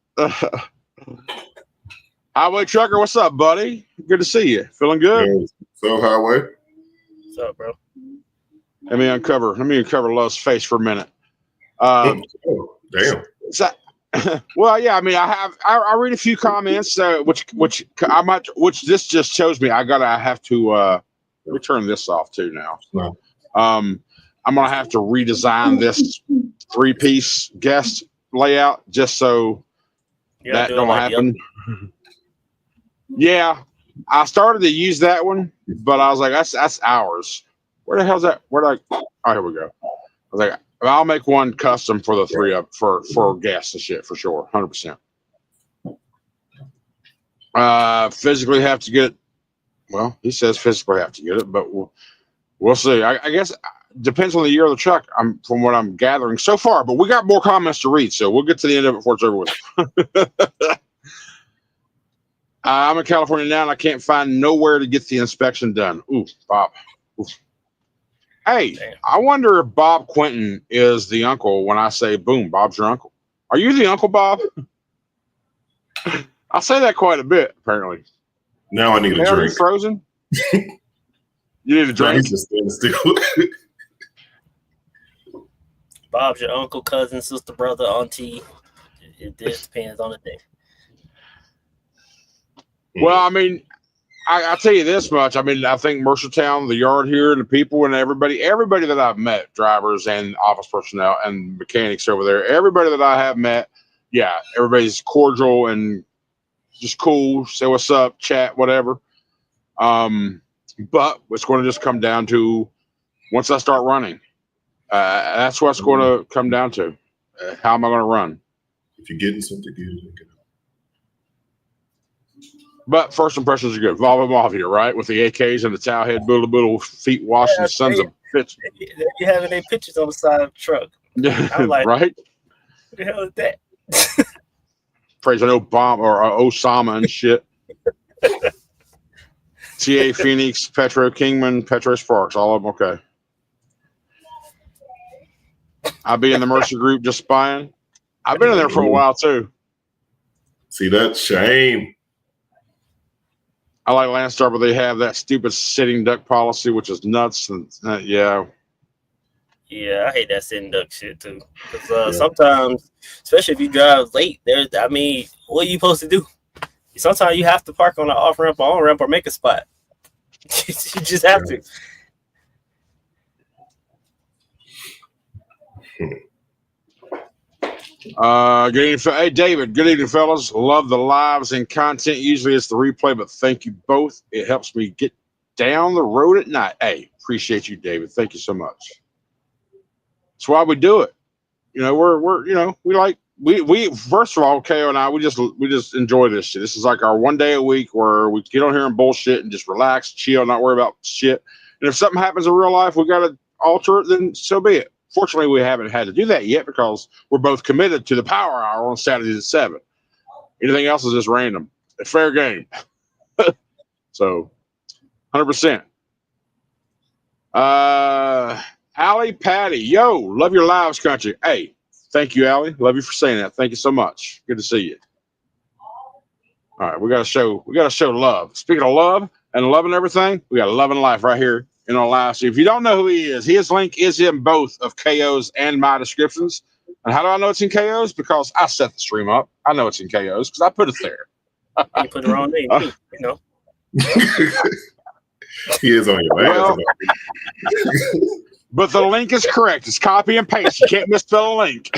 Highway Trucker, what's up, buddy? Good to see you. Feeling good? So, Highway. What's up, bro? Let me uncover Love's face for a minute. Damn. Well, yeah. I mean, I read a few comments, which this just shows me I have to. Let me turn this off too now. No. I'm gonna have to redesign this 3-piece guest layout just so that don't happen. Yeah, I started to use that one, but I was like, that's ours. Where the hell's that? Oh, here we go. I was like, I'll make one custom for the 3 up for guests and shit for sure, 100%. Physically have to get it. Well, he says physically have to get it, but we'll see. I guess depends on the year of the truck. From what I'm gathering so far, but we got more comments to read, so we'll get to the end of it before it's over with. I'm in California now, and I can't find nowhere to get the inspection done. Ooh, Bob. Oof. Hey, damn. I wonder if Bob Quentin is the uncle when I say, boom, Bob's your uncle. Are you the uncle, Bob? I say that quite a bit, apparently. Now I need a drink. Frozen? You need a drink? He's just standing still. Bob's your uncle, cousin, sister, brother, auntie. It just depends on the day. Well, I mean, I'll tell you this much. I mean, I think Mercertown, the yard here, and the people and everybody that I've met, drivers and office personnel and mechanics over there, everybody that I have met, yeah, everybody's cordial and just cool. Say what's up, chat, whatever. But it's going to just come down to once I start running. That's what's going to come down to. How am I going to run? If you're getting something good, but first impressions are good. Volvo here, right? With the AKs and the towel head, boodle, feet washing, sons of bitch. You having their pictures on the side of the truck. I'm like, right? What the hell is that? Praise an Obama or Osama and shit. TA Phoenix, Petro Kingman, Petro Sparks, all of them okay. I'll be in the Mercer group just spying. I've been in there for a while too. See that shame. I like Landstar, but they have that stupid sitting duck policy, which is nuts. And yeah. Yeah, I hate that sitting duck shit too. Because sometimes, especially if you drive late, what are you supposed to do? Sometimes you have to park on the off ramp or on ramp or make a spot. You just have to. Good evening, hey David. Good evening, fellas. Love the lives and content. Usually it's the replay, but thank you both. It helps me get down the road at night. Hey, appreciate you, David. Thank you so much. That's why we do it. You know, we first of all, KO and I, we just enjoy this shit. This is like our 1 day a week where we get on here and bullshit and just relax, chill, not worry about shit. And if something happens in real life, we gotta alter it, then so be it. Fortunately, we haven't had to do that yet because we're both committed to the power hour on Saturdays at 7. Anything else is just random. A fair game. So, 100%. Allie Patty, yo, love your lives, country. Hey, thank you, Allie. Love you for saying that. Thank you so much. Good to see you. All right, we gotta show love. Speaking of love and loving everything, we got Loving Life right here in our live. So if you don't know who he is, his link is in both of KO's and my descriptions. And how do I know it's in KO's? Because I set the stream up. I know it's in KO's because I put it there. You put the wrong name, too, you know. He is on your ass. But the link is correct. It's copy and paste. You can't misspell a link.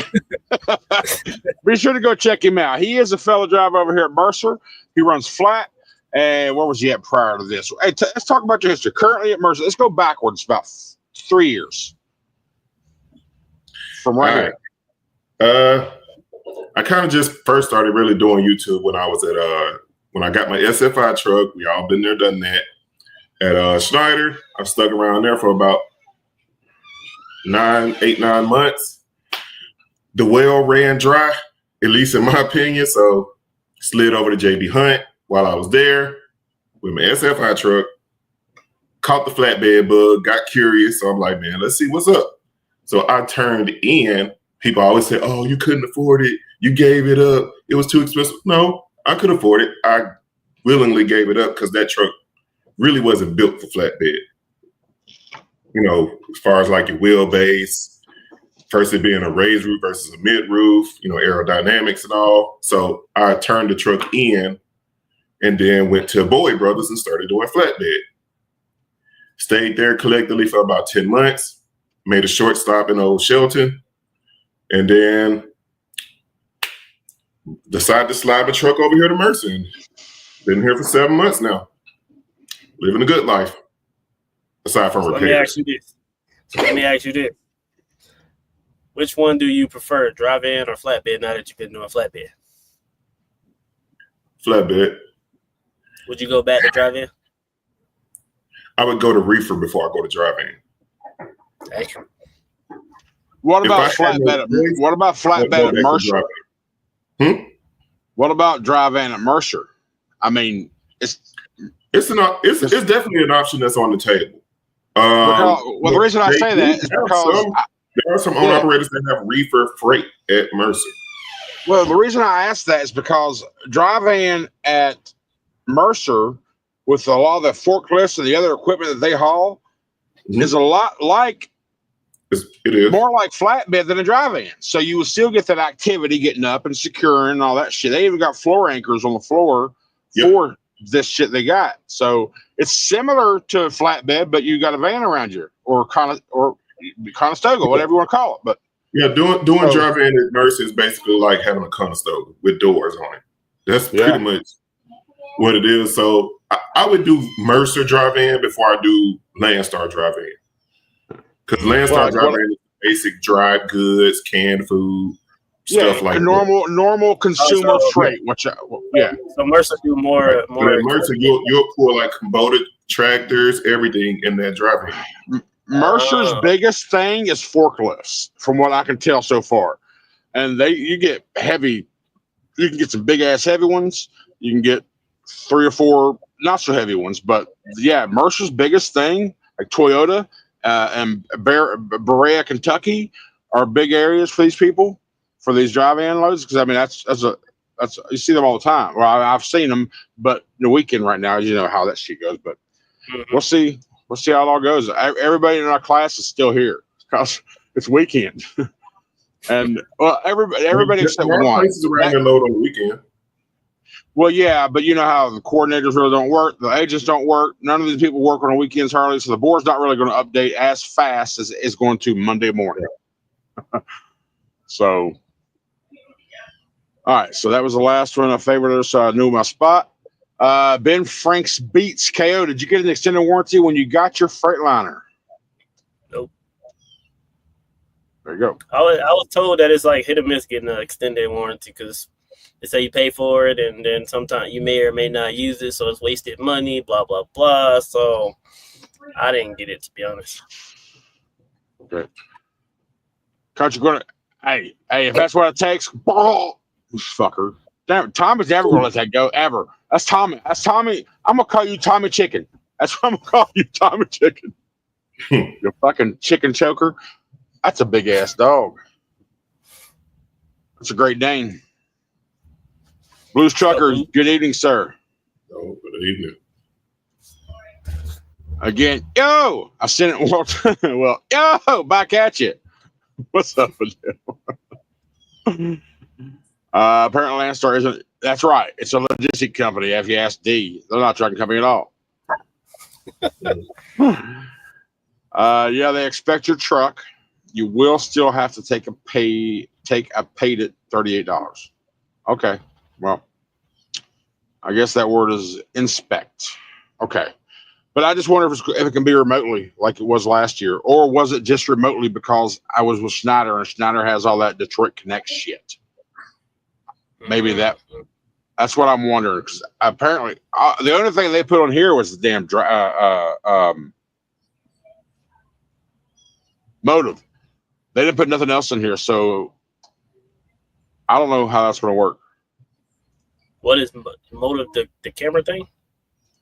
Be sure to go check him out. He is a fellow driver over here at Mercer. He runs flat. And where was he at prior to this? Hey, let's talk about your history. Currently at Mercer, let's go backwards about 3 years from right here. I kind of just first started really doing YouTube when I was at when I got my SFI truck. We all been there, done that. At Schneider, I stuck around there for about 9 months. The well ran dry, at least in my opinion. So slid over to JB Hunt. While I was there with my SFI truck, caught the flatbed bug, got curious. So I'm like, man, let's see what's up. So I turned in. People always say, oh, you couldn't afford it. You gave it up. It was too expensive. No, I could afford it. I willingly gave it up because that truck really wasn't built for flatbed. You know, as far as like your wheelbase, first it being a raised roof versus a mid roof, you know, aerodynamics and all. So I turned the truck in. And then went to Bowie Brothers and started doing flatbed. Stayed there collectively for about 10 months. Made a short stop in Old Shelton. And then decided to slide my truck over here to Mercer. And been here for 7 months now. Living a good life. Aside from repairs. Let me ask you this. Which one do you prefer, drive-in or flatbed now that you've been doing flatbed? Flatbed. Would you go back to drive-in? I would go to reefer before I go to drive-in. What about flatbed? What about flatbed at Mercer? What about drive-in at Mercer? I mean, it's definitely an option that's on the table. The reason I say that is because there are some owner operators that have reefer freight at Mercer. Well, the reason I ask that is because drive-in at Mercer, with a lot of the forklifts and the other equipment that they haul, is a lot like it is more like flatbed than a drive-in. So you will still get that activity getting up and securing and all that shit. They even got floor anchors on the floor for this shit they got. So it's similar to a flatbed, but you got a van around you, or Conestoga, whatever you want to call it. But yeah, doing dry van at Mercer is basically like having a Conestoga with doors on it. That's pretty much what it is. So I would do Mercer dry van before I do Landstar dry van, because Landstar dry van is basic dry goods, canned food, stuff like normal consumer freight. So Mercer do more. But at Mercer, you'll pour like Kubota tractors, everything in that dry van. Mercer's biggest thing is forklifts, from what I can tell so far, and you get heavy. You can get some big ass heavy ones. You can get 3 or 4 not so heavy ones, but yeah, Mercer's biggest thing, like Toyota and Berea, Kentucky, are big areas for these people, for these dry van loads. Because I mean, that's you see them all the time. Well, I've seen them, but the weekend right now, you know how that shit goes. But we'll see how it all goes. Everybody in our class is still here because it's weekend, and well, everybody except one. Places around their load on the weekend. Well, yeah, but you know how the coordinators really don't work, the agents don't work. None of these people work on the weekends hardly, so the board's not really going to update as fast as it's going to Monday morning. So, all right, so that was the last one I favored, so I knew my spot. Ben Franks Beats KO. Did you get an extended warranty when you got your Freightliner? Nope. There you go. I was told that it's like hit or miss getting an extended warranty, because they say you pay for it, and then sometimes you may or may not use it, so it's wasted money, blah, blah, blah. So I didn't get it, to be honest. Okay. Coach, you're gonna, hey, if that's what it takes, fucker. Damn, Tommy's never gonna let that go, ever. That's Tommy. I'm gonna call you Tommy Chicken. That's what I'm gonna call you, Tommy Chicken. You fucking chicken choker. That's a big ass dog. That's a Great Dane. Blues Trucker, good evening, sir. Oh, good evening. Again, yo, I sent it. Well, yo, back at you. What's up with you? Apparently, Landstar isn't. That's right. It's a logistic company. If you ask D, they're not a trucking company at all. Yeah, they expect your truck. You will still have to take a paid at $38. Okay. Well, I guess that word is inspect. Okay. But I just wonder if it can be remotely like it was last year, or was it just remotely because I was with Schneider and Schneider has all that Detroit Connect shit? Maybe that's what I'm wondering. Because apparently, the only thing they put on here was the damn motive. They didn't put nothing else in here, so I don't know how that's going to work. What is motive? The camera thing?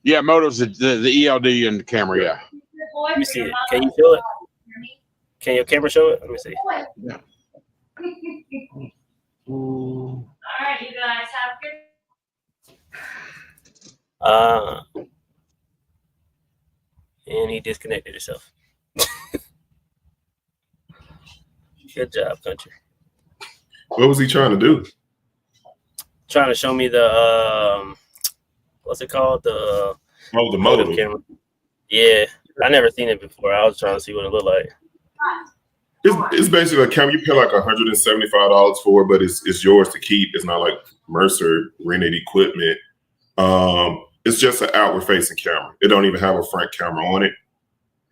Yeah, motive's the ELD and the camera. Yeah. Let me see it. Can you show it? Can your camera show it? Let me see. Yeah. All right, you guys have good. And he disconnected himself. Good job, country. What was he trying to do? Trying to show me the what's it called? The motive camera. Yeah, I never seen it before. I was trying to see what it looked like. It's basically a camera. You pay like $175 for, but it's yours to keep. It's not like Mercer rented equipment. It's just an outward facing camera. It don't even have a front camera on it.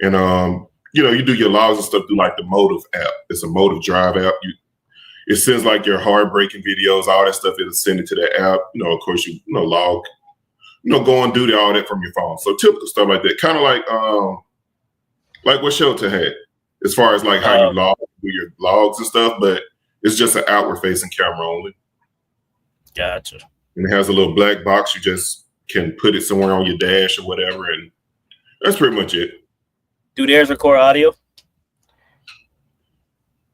And you do your logs and stuff through like the Motive app. It's a Motive Drive app. It sends like your heartbreaking videos, all that stuff. It'll send it to the app. Of course, you log, go on duty, all that from your phone. So typical stuff like that. Kind of like what Shelton had, as far as like how you log, do your logs and stuff. But it's just an outward facing camera only. Gotcha. And it has a little black box. You just can put it somewhere on your dash or whatever, and that's pretty much it. Do theirs record audio?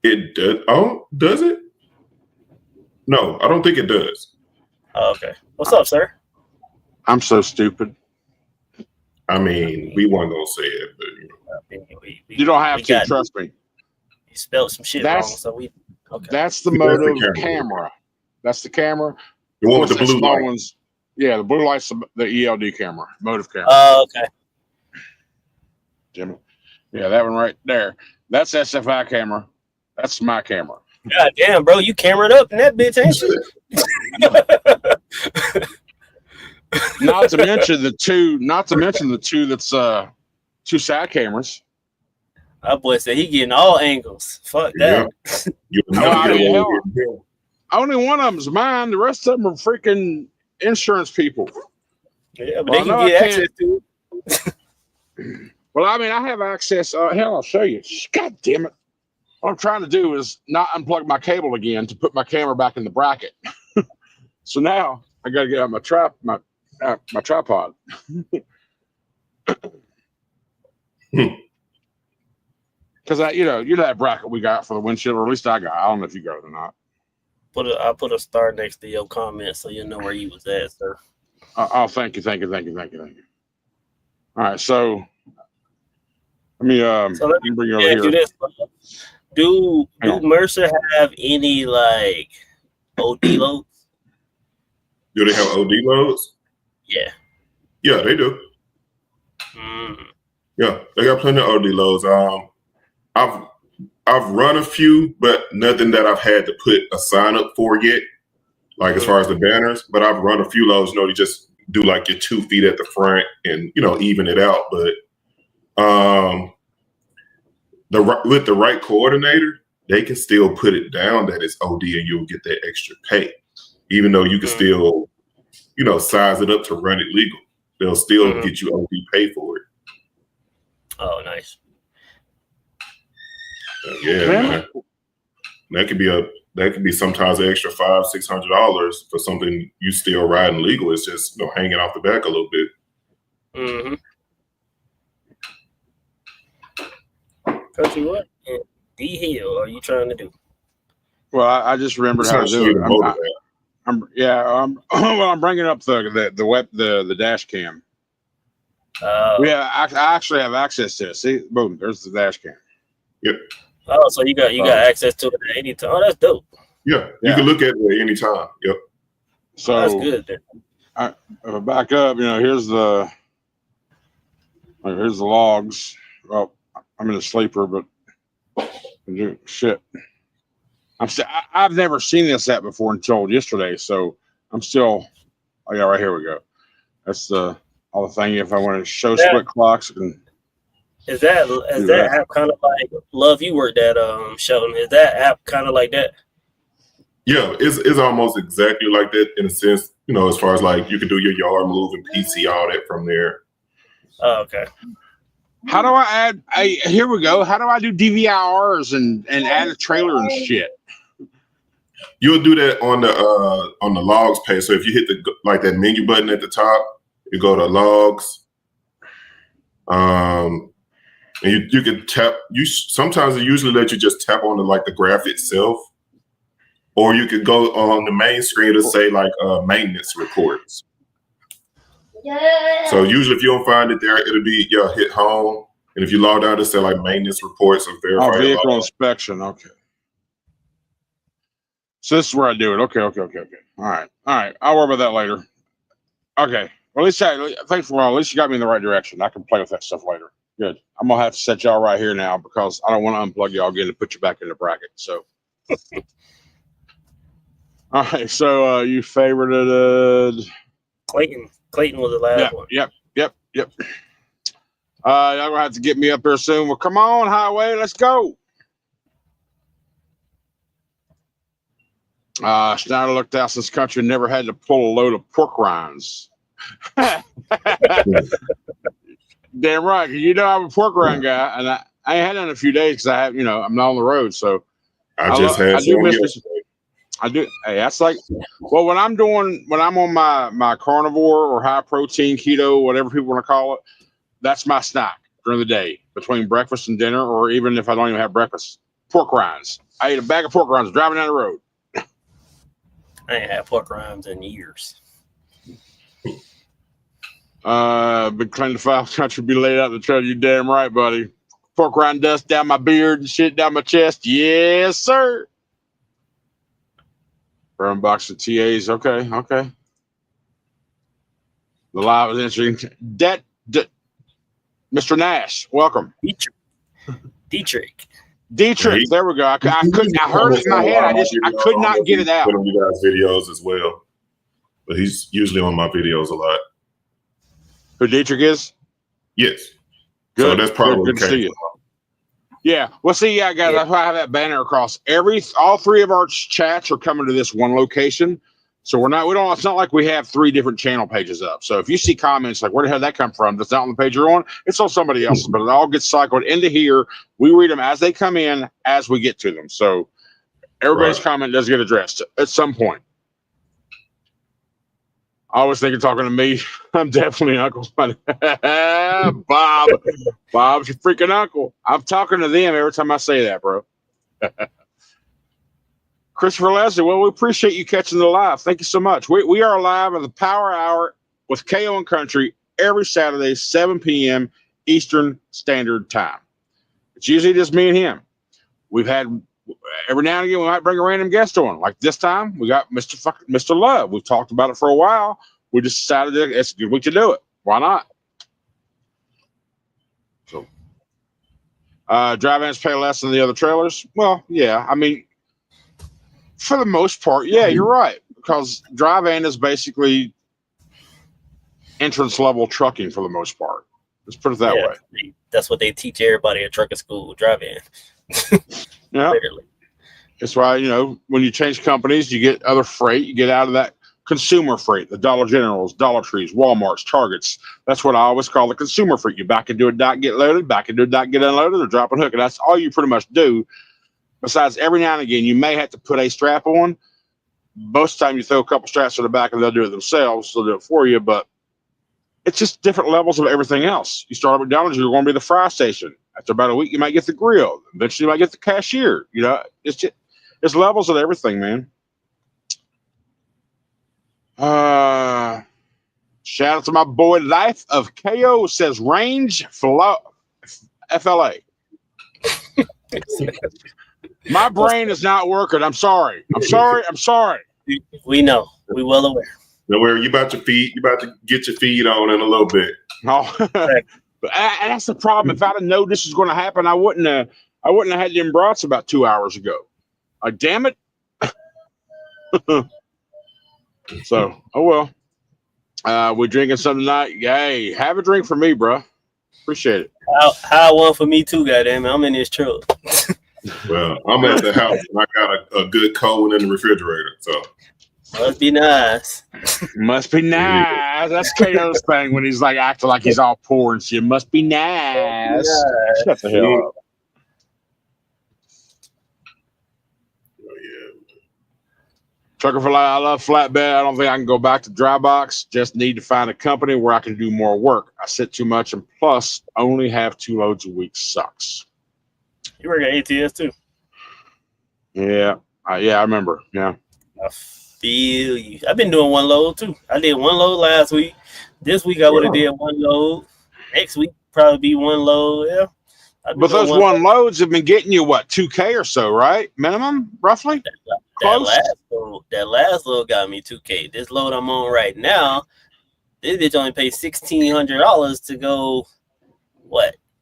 It does. Oh, does it? No, I don't think it does. Oh, okay. What's up, sir? I'm so stupid. I mean, we weren't gonna say it, but you don't have to. Trust me. You spelled some shit wrong, so we. Okay. That's the Motive camera. That's the camera. The one with the blue light. Yeah, the blue light's the ELD camera, motive camera. Oh, okay. Jimmy. Yeah, that one right there. That's SFI camera. That's my camera. God damn, bro, you cameraed up in that bitch, ain't you? Not to mention the two that's two side cameras. That boy said he getting all angles. Fuck that. Only one of them's mine. The rest of them are freaking insurance people. Yeah, but they can get access to it. Well, I mean, I have access. Hell, I'll show you. God damn it. What I'm trying to do is not unplug my cable again to put my camera back in the bracket. So now I got to get out my tripod. Because that bracket we got for the windshield, or at least I got. I don't know if you got it or not. I put a star next to your comment so you know where you was at, sir. Oh, thank you. All right, so let me bring you over here. Do this. Do Mercer have any like OD loads? Do they have OD loads? Yeah. Yeah, they do. Yeah, they got plenty of OD loads. I've run a few, but nothing that I've had to put a sign up for yet. Like as far as the banners, but I've run a few loads. You just do like your 2 feet at the front and even it out. But with the right coordinator, they can still put it down that it's OD and you'll get that extra pay, even though you can still size it up to run it legal. They'll still get you OD pay for it. Oh, nice. Yeah, man. That could be sometimes an extra $500-$600 for something you still riding legal. It's just hanging off the back a little bit. Country, what in the hell are you trying to do? Well, I just remembered how to do it. I'm bringing up the dash cam. Yeah, I actually have access to it. See, boom, there's the dash cam. Yep. Oh, so you got access to it at any time. Oh, that's dope. Yeah, you can look at it at any time. Yep. So that's good. Then. If I back up, here's the logs. Well, I'm in a sleeper, but shit. I've never seen this app before until yesterday, so I'm still. Oh yeah, right here we go. That's all the thing. If I want to show split clocks and. Is that app kind of like Love You worked at Shelton? Is that app kind of like that? Yeah, it's almost exactly like that in a sense. As far as like you can do your yard move and PC all that from there. Oh, okay. How do I add? Here we go. How do I do DVRs and add a trailer and shit? You'll do that on the logs page. So if you hit that menu button at the top, you go to logs. And you can tap. Sometimes they usually let you just tap on the graph itself, or you could go on the main screen to say maintenance reports. Yeah. So usually if you don't find it there, it'll be hit home, and if you log out, to say maintenance reports or verify. Vehicle inspection. Okay. So this is where I do it. Okay. All right. I'll worry about that later. Okay. Well, thanks for at least you got me in the right direction. I can play with that stuff later. Good. I'm gonna have to set y'all right here now because I don't want to unplug y'all again to put you back in the bracket. So, all right. So you favorited Clayton. Clayton was the last one. Yep. Y'all gonna have to get me up here soon. Well, come on, Highway. Let's go. Schneider looked out since country never had to pull a load of pork rinds. Damn right. I'm a pork rind guy, and I ain't had that in a few days because I have, I'm not on the road. So I do miss yesterday. I do. Hey, that's like, well, when I'm on my carnivore or high protein keto, whatever people want to call it, that's my snack during the day between breakfast and dinner, or even if I don't even have breakfast. Pork rinds. I ate a bag of pork rinds driving down the road. I ain't had pork rinds in years. Been clean the file country be laid out the trail. You damn right, buddy. Pork rind dust down my beard and shit down my chest. Yes, sir. Burn box of TAs. Okay. The live was interesting. Mr. Nash, welcome. Dietrich. There we go. I couldn't. I heard it in my head. I could not get it out. On you guys' videos as well, but he's usually on my videos a lot. Who Dietrich is? Yes. Good. So that's probably good to see you. Yeah. Well, see, yeah, guys, that's why I have that banner across. All three of our chats are coming to this one location. So it's not like we have 3 different channel pages up. So if you see comments like, where the hell did that come from? That's not on the page you're on. It's on somebody else's, but it all gets cycled into here. We read them as they come in, as we get to them. So everybody's comment does get addressed at some point. I always think of talking to me. I'm definitely Uncle. Bob's your freaking uncle. I'm talking to them every time I say that, bro. Christopher Leslie, well, we appreciate you catching the live. Thank you so much. We are live at the Power Hour with KO and Country every Saturday, 7 p.m. Eastern Standard Time. It's usually just me and him. We've had every now and again we might bring a random guest on. Like this time, we got Mr. Love. We've talked about it for a while. We just decided that it's a good week to do it. Why not? So, drive-ins pay less than the other trailers. Well, yeah. I mean, for the most part, yeah, you're right. Because drive-in is basically entrance level trucking for the most part. Let's put it that way. That's what they teach everybody at trucking school, drive-in. Yeah. Literally. That's why, when you change companies, you get other freight. You get out of that consumer freight, the Dollar Generals, Dollar Trees, Walmarts, Targets. That's what I always call the consumer freight. You back into a dock, get loaded, back into a dock, get unloaded, or drop and hook. And that's all you pretty much do. Besides, every now and again, you may have to put a strap on. Most of the time, you throw a couple straps to the back and they'll do it themselves. They'll do it for you. But it's just different levels of everything else. You start at McDonald's, you're going to be the fry station. After about a week, you might get the grill. Eventually, you might get the cashier. It's levels of everything, man. Shout out to my boy Life of KO says Range FLA. My brain is not working. I'm sorry. We know. We well aware. Don't worry, you about to get your feed on in a little bit. Oh, and that's the problem. If I'd have known this was going to happen, I wouldn't have had them brats about 2 hours ago. Damn it. So, oh well. We're drinking something tonight. Hey, have a drink for me, bro. Appreciate it. How one for me too, goddamn it. I'm in this truck. Well, I'm at the house and I got a good cold in the refrigerator. So must be nice. Must be nice. That's KO's thing when he's like acting like he's all poor and shit. Must be nice. Shut the hell up. Trucker for Life, I love flatbed. I don't think I can go back to dry box. Just need to find a company where I can do more work. I sit too much, and plus, only have 2 loads a week sucks. You work at ATS too? Yeah, I remember. Yeah, I feel you. I've been doing 1 load too. I did 1 load last week. This week I would have did 1 load. Next week probably be 1 load. Yeah. But those 1 loads have been getting you what, $2K or so, right? Minimum, roughly. That last load got me $2K. This load I'm on right now, this bitch only paid $1,600 to go,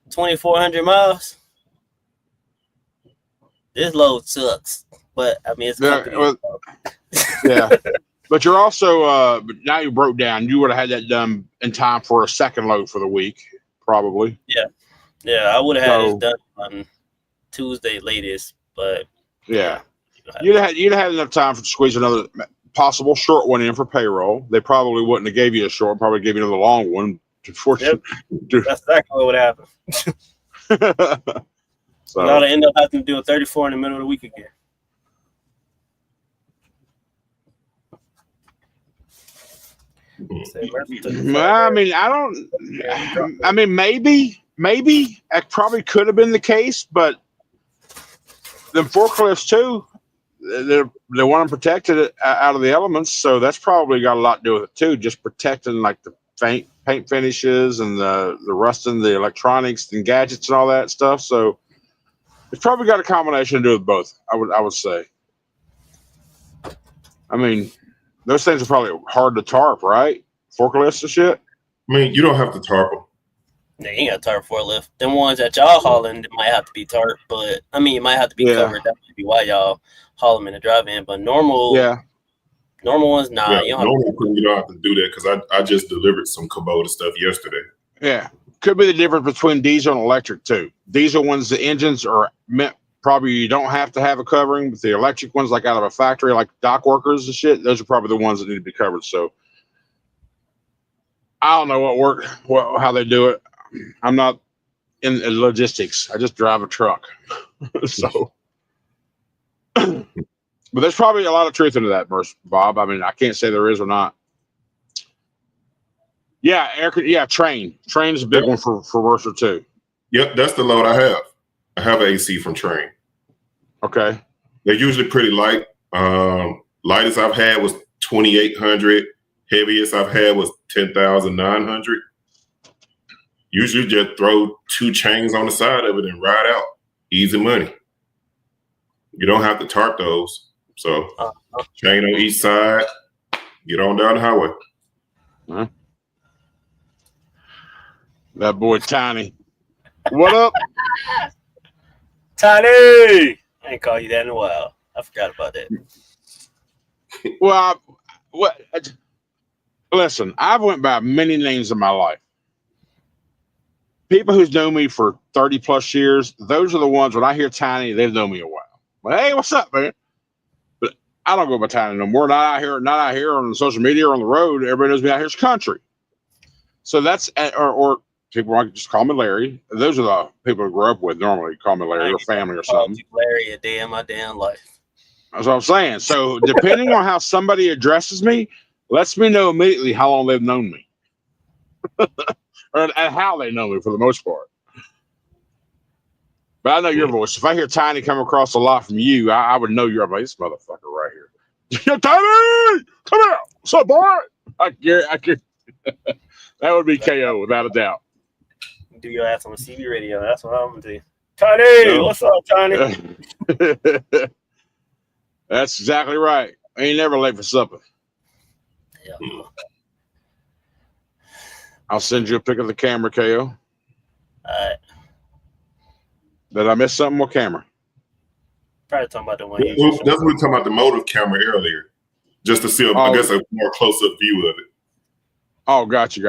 2,400 miles. This load sucks, but I mean it's yeah. But you're also now you broke down. You would have had that done in time for a second load for the week, probably. Yeah, I would have had it done on Tuesday latest, but yeah. You'd have had enough time to squeeze another possible short one in for payroll. They probably wouldn't have gave you a short, probably gave you another long one. Yep. That's exactly what would happen. So I would end up having to do a 34 in the middle of the week again. I mean, maybe that probably could have been the case, but them forklifts too, they want them protected out of the elements, so that's probably got a lot to do with it too. Just protecting like the paint finishes and the rusting, the electronics and gadgets and all that stuff. So it's probably got a combination to do with both. I would say. I mean, those things are probably hard to tarp, right? forklifts and shit? I mean, you don't have to tarp them. No, you ain't got a tarp forklift. Them ones that y'all hauling, they might have to be tarp, but I mean, it might have to be covered. That might be why y'all haul them in the drive-in. But normal ones, nah. You don't have to do that because I just delivered some Kubota stuff yesterday. Yeah, could be the difference between diesel and electric too. Diesel ones, the engines are meant probably you don't have to have a covering, but the electric ones, like out of a factory, like dock workers and shit, those are probably the ones that need to be covered. So I don't know how they do it. I'm not in logistics. I just drive a truck. So, but there's probably a lot of truth into that, Bob. I mean, I can't say there is or not. Yeah, Train. Train's a big one for Mercer too. Yep, that's the load I have. I have an AC from Train. Okay. They're usually pretty light. Lightest I've had was 2,800. Heaviest I've had was 10,900. Usually just throw 2 chains on the side of it and ride out. Easy money. You don't have to tarp those. So chain on each side, get on down the highway. Huh? That boy Tiny. What up? Tiny! I ain't called you that in a while. I forgot about that. Well, listen, I've went by many names in my life. People who's known me for 30 plus years, those are the ones when I hear Tiny, they've known me a while. Well, hey, what's up, man? But I don't go by Tiny no more. Not out here on social media or on the road. Everybody knows me out here's country. So that's or people might just call me Larry. Those are the people I grew up with. Normally call me Larry or family or something. Larry a day in my damn life. That's what I'm saying. So depending on how somebody addresses me, lets me know immediately how long they've known me. And how they know me for the most part. But I know your voice. If I hear Tiny come across a lot from you, I would know you're like, this motherfucker right here. Tiny! Come here! What's up, boy? I can. That would be KO without a doubt. Do your ass on the CB radio. That's what I'm going to do. Tiny! What's up, Tiny? That's exactly right. I ain't never late for supper. Yeah. I'll send you a pic of the camera, KO. All right. Did I miss something? What camera? Probably talking about the one That's what we were talking about, the motive camera earlier. Just to see, I guess, a more close-up view of it. Oh, got you.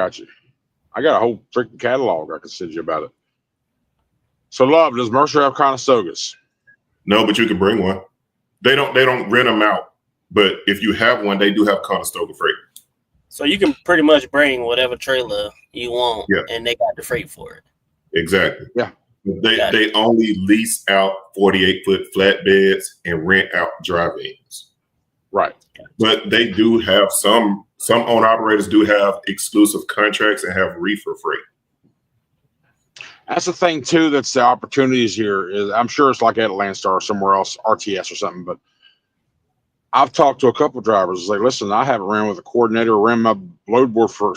I got a whole freaking catalog I can send you about it. So, Love, does Mercer have Conestogas? No, but you can bring one. They don't rent them out. But if you have one, they do have Conestoga freight. So you can pretty much bring whatever trailer you want, and they got the freight for it. Exactly. Yeah. They only lease out 48-foot flatbeds and rent out drive-ins. Right. But they do have some owner-operators do have exclusive contracts and have reefer freight. That's the thing, too, that's the opportunities here. Is I'm sure it's like at Landstar or somewhere else, RTS or something, but I've talked to a couple of drivers. It's like, listen, I haven't ran with a coordinator or ran my load board for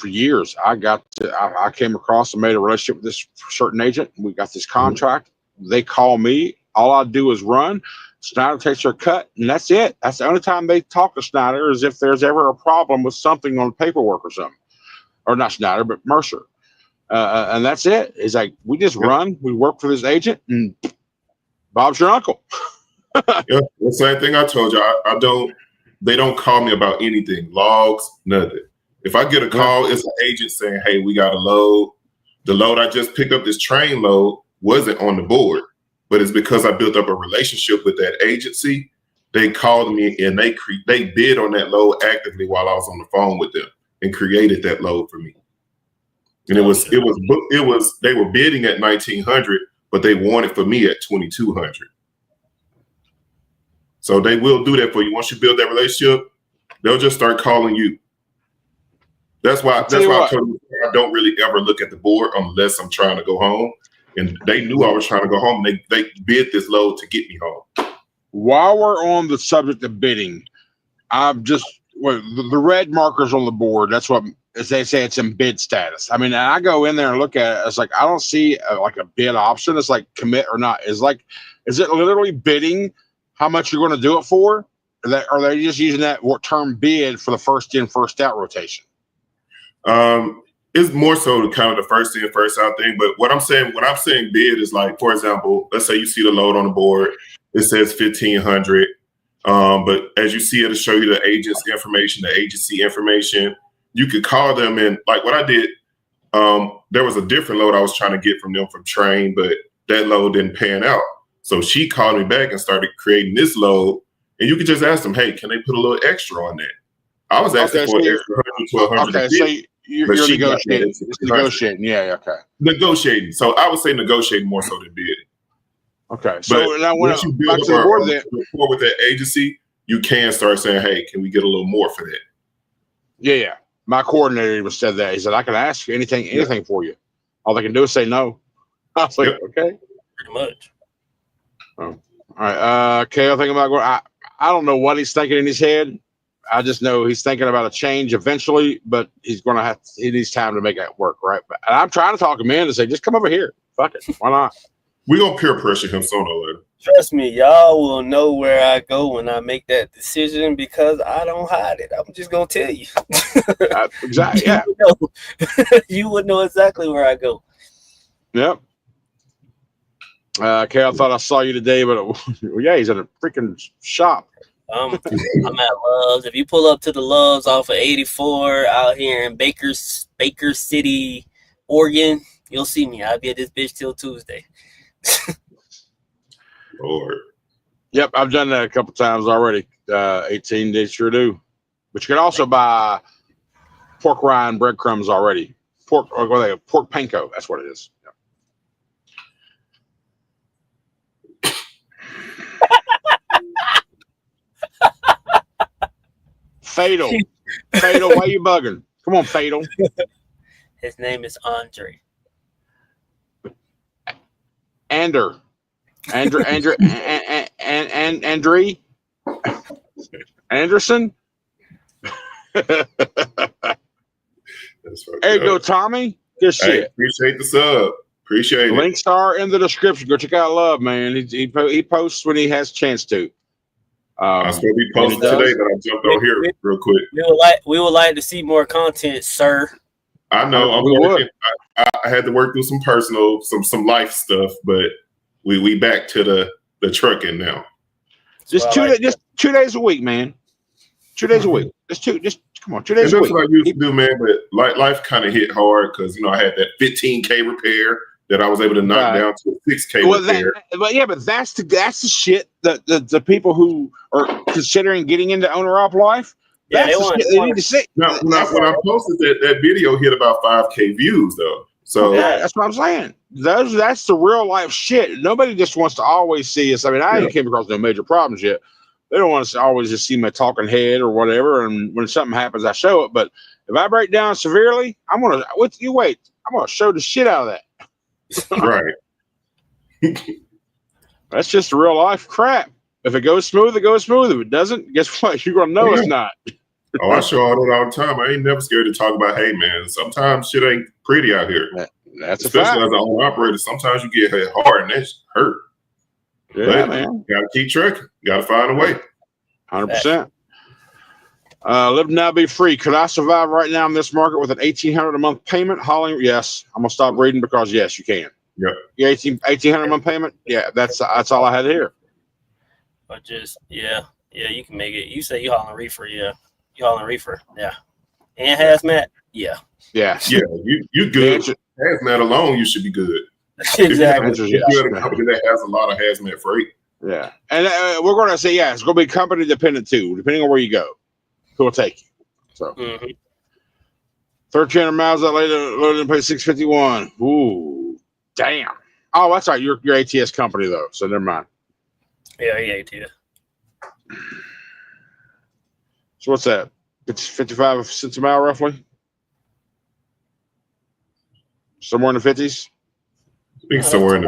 years. I came across and made a relationship with this certain agent. We got this contract. They call me. All I do is run. Schneider takes their cut, and that's it. That's the only time they talk to Schneider is if there's ever a problem with something on paperwork or something. Or not Schneider, but Mercer. And that's it. It's like, we just run. We work for this agent, and Bob's your uncle. Yeah, the same thing I told you. They don't call me about anything, logs, nothing. If I get a call, it's an agent saying, hey, we got a load. The load I just picked up, this train load, wasn't on the board, but it's because I built up a relationship with that agency. They called me and they bid on that load actively while I was on the phone with them and created that load for me. And they were bidding at 1,900, but they wanted for me at 2,200. So they will do that for you. Once you build that relationship, they'll just start calling you. That's why I told you I don't really ever look at the board unless I'm trying to go home. And they knew I was trying to go home. They bid this load to get me home. While we're on the subject of bidding, the red markers on the board, that's what, as they say, it's in bid status. I mean, I go in there and look at it. It's like, I don't see a bid option. It's like commit or not. Is it literally bidding how much you're going to do it for? Or are they just using that term bid for the first in, first out rotation? It's more so kind of the first in, first out thing. But what I'm saying bid is like, for example, let's say you see the load on the board, it says 1,500. But as you see, it'll show you the agent's information, the agency information. You could call them, and like what I did, there was a different load I was trying to get from them from Train, but that load didn't pan out. So she called me back and started creating this load. And you could just ask them, hey, can they put a little extra on that? I was asking for an extra 100, 1,200. Okay, so you're negotiating. It's negotiating. Yeah, okay. Negotiating. So I would say negotiating more so than bidding. Okay. So but now once you build up rapport with that agency, you can start saying, hey, can we get a little more for that? Yeah. My coordinator even said that. He said, I can ask you anything for you. All they can do is say no. I was like, okay. Pretty much. Oh. All right. Kale, thinking about going. I don't know what he's thinking in his head. I just know he's thinking about a change eventually, but he needs time to make that work, right? But I'm trying to talk him in to say, just come over here. Fuck it. Why not? We're going to peer pressure him sooner or later. Trust me, y'all will know where I go when I make that decision because I don't hide it. I'm just going to tell you. Exactly. Yeah. You would know exactly where I go. Yep. Kale, I thought I saw you today, but yeah, he's in a freaking shop. I'm at Love's. If you pull up to the Love's off of 84 out here in Baker City, Oregon, you'll see me. I'll be at this bitch till Tuesday. Lord. Yep, I've done that a couple times already. 18, they sure do. But you can also buy pork rind breadcrumbs already. Pork panko. That's what it is. Yep. Fatal, why you bugging? Come on, Fatal. His name is Andre. Andre. Anderson. There you go, Tommy. Good shit. Hey, appreciate the sub. Appreciate it. Links are in the description. Go check out Love, man. He posts when he has a chance to. I'm supposed to be posting today, but I jumped on here real quick. We would like to see more content, sir. I know. I'm working. I had to work through some personal, some life stuff, but we back to the trucking now. Just 2 days a week, man. 2 days a week. Just come on, 2 days a week. That's what I used to do, man. But life kind of hit hard because I had that 15K repair that I was able to knock down to a 6K repair. But that's the shit that the people who are considering getting into owner-op life. Yeah, they need to see. Now, when I posted that video hit about 5K views though. So that's what I'm saying. That's the real life shit. Nobody just wants to always see us. I mean, I ain't came across no major problems yet. They don't want to always just see my talking head or whatever. And when something happens, I show it. But if I break down severely, I'm gonna show the shit out of that. Right. That's just real life crap. If it goes smooth, it goes smooth. If it doesn't, guess what? You're gonna know it's not. Oh, I show all that all the time. I ain't never scared to talk about, hey man, sometimes shit ain't pretty out here. That's especially as an owner operator. Sometimes you get hit hard and that's hurt. Yeah, but man. You gotta keep trucking. You gotta find a way. 100%. Live now, be free. Could I survive right now in this market with an $1,800 a month payment? Holly, yes. I'm gonna stop reading because yes, you can. Yep. Yeah, $1,800 a month payment. Yeah, that's all I had to hear. But just you can make it. You say you hauling reefer, you hauling reefer, and hazmat, yeah. You good. Hazmat alone, you should be good. Exactly. If you're a company that has a lot of hazmat freight. Yeah, and we're going to say it's going to be company dependent too, depending on where you go. Who will take you? So, 1,300 miles that later, loaded and paid $651. Ooh, damn. Oh, that's right. Your ATS company though, so never mind. Yeah, ATS. So what's that? 55 cents a mile, roughly. Somewhere in the 50s. I think somewhere in the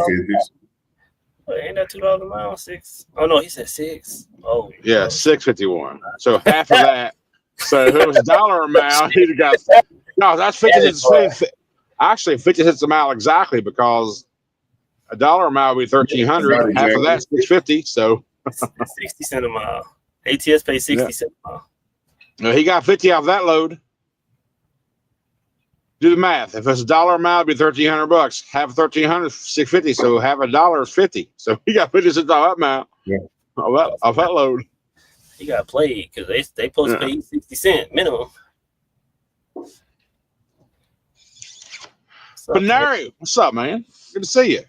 50s. Ain't that $2 a mile? 6? Oh no, he said 6. Oh yeah, $6.51. So half of that. So if it was $1 a mile, he'd have got. No, that's 50 cents. Actually, 50 cents a mile exactly because $1 a mile would be $1,300. Half of that's $6.50. So 60 cents a mile. ATS pays 60 cents a mile. No, he got 50 off that load. Do the math. If it's $1 a mile, it'd be $1,300. Half 1,300 is $650. So half $1 is $50. So you got 50 cents off that mile. Yeah. Off that load. He got played because they supposed to pay you 60 cents minimum. But Nary, what's up, man? Good to see you.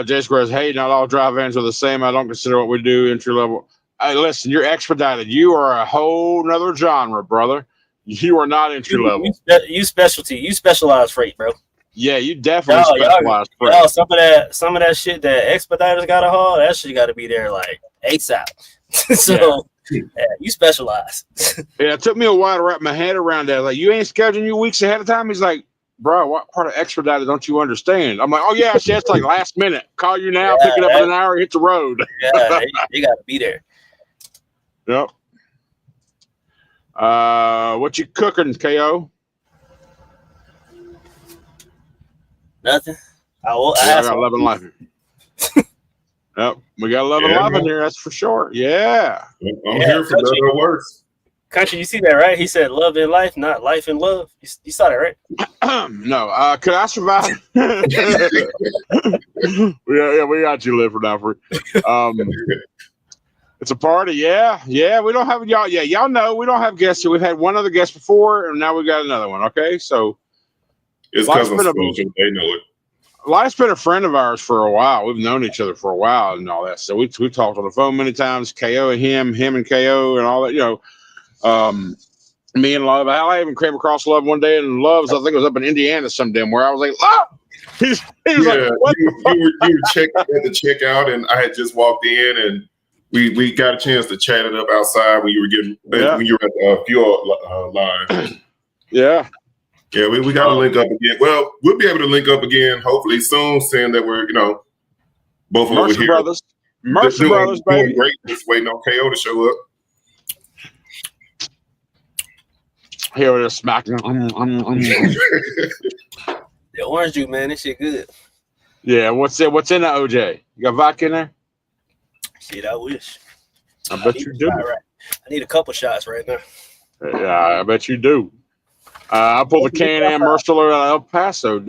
Jay Squares, hey, not all drive vans are the same. I don't consider what we do entry level. Hey, listen, you're expedited. You are a whole nother genre, brother. You are not entry level. You specialty. You specialize freight, bro. Yeah, you definitely specialize freight. Yo, some of that shit that expediters gotta haul, that shit gotta be there like ASAP. So yeah, you specialize. Yeah, it took me a while to wrap my head around that. Like, you ain't scheduling you weeks ahead of time. He's like, bro, what part of expedited don't you understand? I'm like, oh yeah, shit, it's like last minute. Call you now, pick it up in an hour, hit the road. Yeah, you gotta be there. Yep. What you cooking, KO? Nothing. I got 11 life. Yep, we got 11 here. That's for sure. Yeah, I'm here for better or worse. Country, you see that, right? He said love in life, not life in love. You saw that, right? No. Could I survive? Yeah, we got you live for now. It's a party. Yeah. We don't have y'all. Yeah, y'all know we don't have guests here. We've had one other guest before, and now we got another one. Okay, so it's because they know it. Life's been a friend of ours for a while. We've known each other for a while and all that. So we talked on the phone many times. KO and him and KO and all that. You know, me and Love. I even came across Love one day, and Love's, I think it was up in Indiana sometime, where I was like, Love. He was like, what? You were checking at the checkout, and I had just walked in, and we got a chance to chat it up outside when you were at the fuel line. Yeah. Yeah, we got to link up again. Well, we'll be able to link up again hopefully soon, seeing that we're, both over here. Mercer Brothers, baby. Great, just waiting on KO to show up. Here it is, smacking. The orange juice, man, this shit good. Yeah, what's in the OJ? You got vodka in there? Shit, I wish. I bet you do. I need a couple shots right now. Yeah, I bet you do. I pulled the Can-Am Mercer out of El Paso.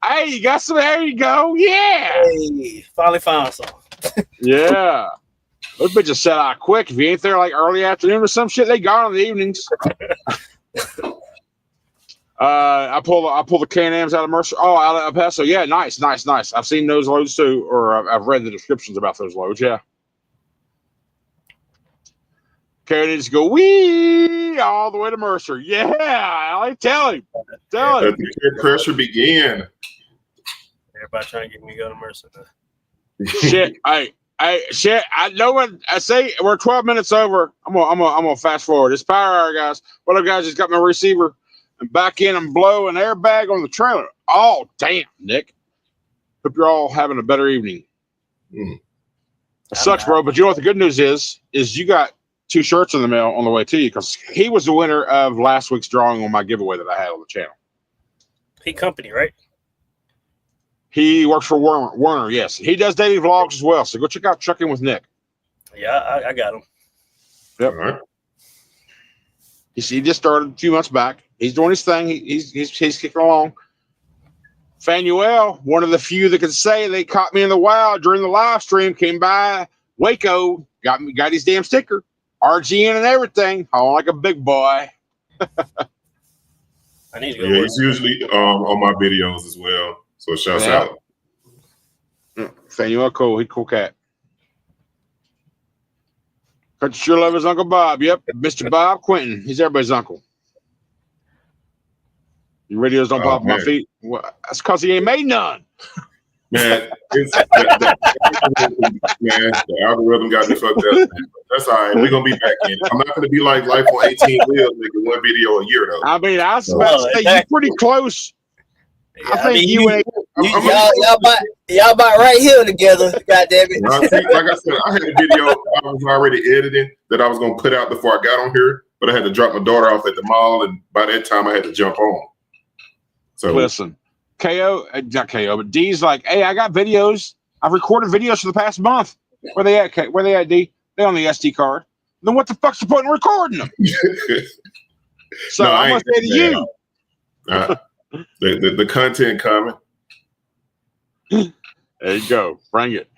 Hey, you got some? There you go. Yeah. Hey, finally found some. Yeah. Those bitches set out quick. If you ain't there like early afternoon or some shit, they gone in the evenings. I pull the Can-Ams out of Mercer. Oh, out of El Paso. Yeah, nice. I've seen those loads too, or I've read the descriptions about those loads. Yeah. Carrie needs to go wee all the way to Mercer. Yeah, I tell him. Let the peer pressure begin. Everybody trying to get me to go to Mercer. Shit, shit. I know what I say. We're 12 minutes over. I'm gonna fast forward. It's power hour, guys. What up, guys? Just got my receiver and back in and blow an airbag on the trailer. Oh, damn, Nick. Hope you're all having a better evening. It sucks, bro. But you know what the good news is you got 2 shirts in the mail on the way to you, because he was the winner of last week's drawing on my giveaway that I had on the channel. He company, right? He works for Warner, yes. He does daily vlogs as well, so go check out Trucking with Nick. Yeah, I got him. Yep. All right. He just started a few months back. He's doing his thing. He's kicking along. Fanuel, one of the few that can say they caught me in the wild during the live stream, came by Waco, got his damn sticker. RGN and everything. Oh, like a big boy. I need to go. Yeah, he's usually on my videos as well. So shouts out. Fanuel, cool. He cool cat. But sure love his Uncle Bob. Yep, Mr. Bob Quentin. He's everybody's uncle. Your radios don't pop on my feet. Well, that's because he ain't made none. Man, the algorithm got me fucked up. That's all right. We're gonna be back in. I'm not gonna be like Life on 18 Wheels, making one video a year though. I mean, I was about to say you're pretty close. Yeah, I think y'all about right here together. God damn it! Like I said, I had a video I was already editing that I was gonna put out before I got on here, but I had to drop my daughter off at the mall, and by that time I had to jump on. So listen. Not KO, but D's like, hey, I got videos. I've recorded videos for the past month. Where they at, D? They on the SD card. then what the fuck's the point in recording them? So No, I'm gonna say to you, the content coming. there you go, bring it.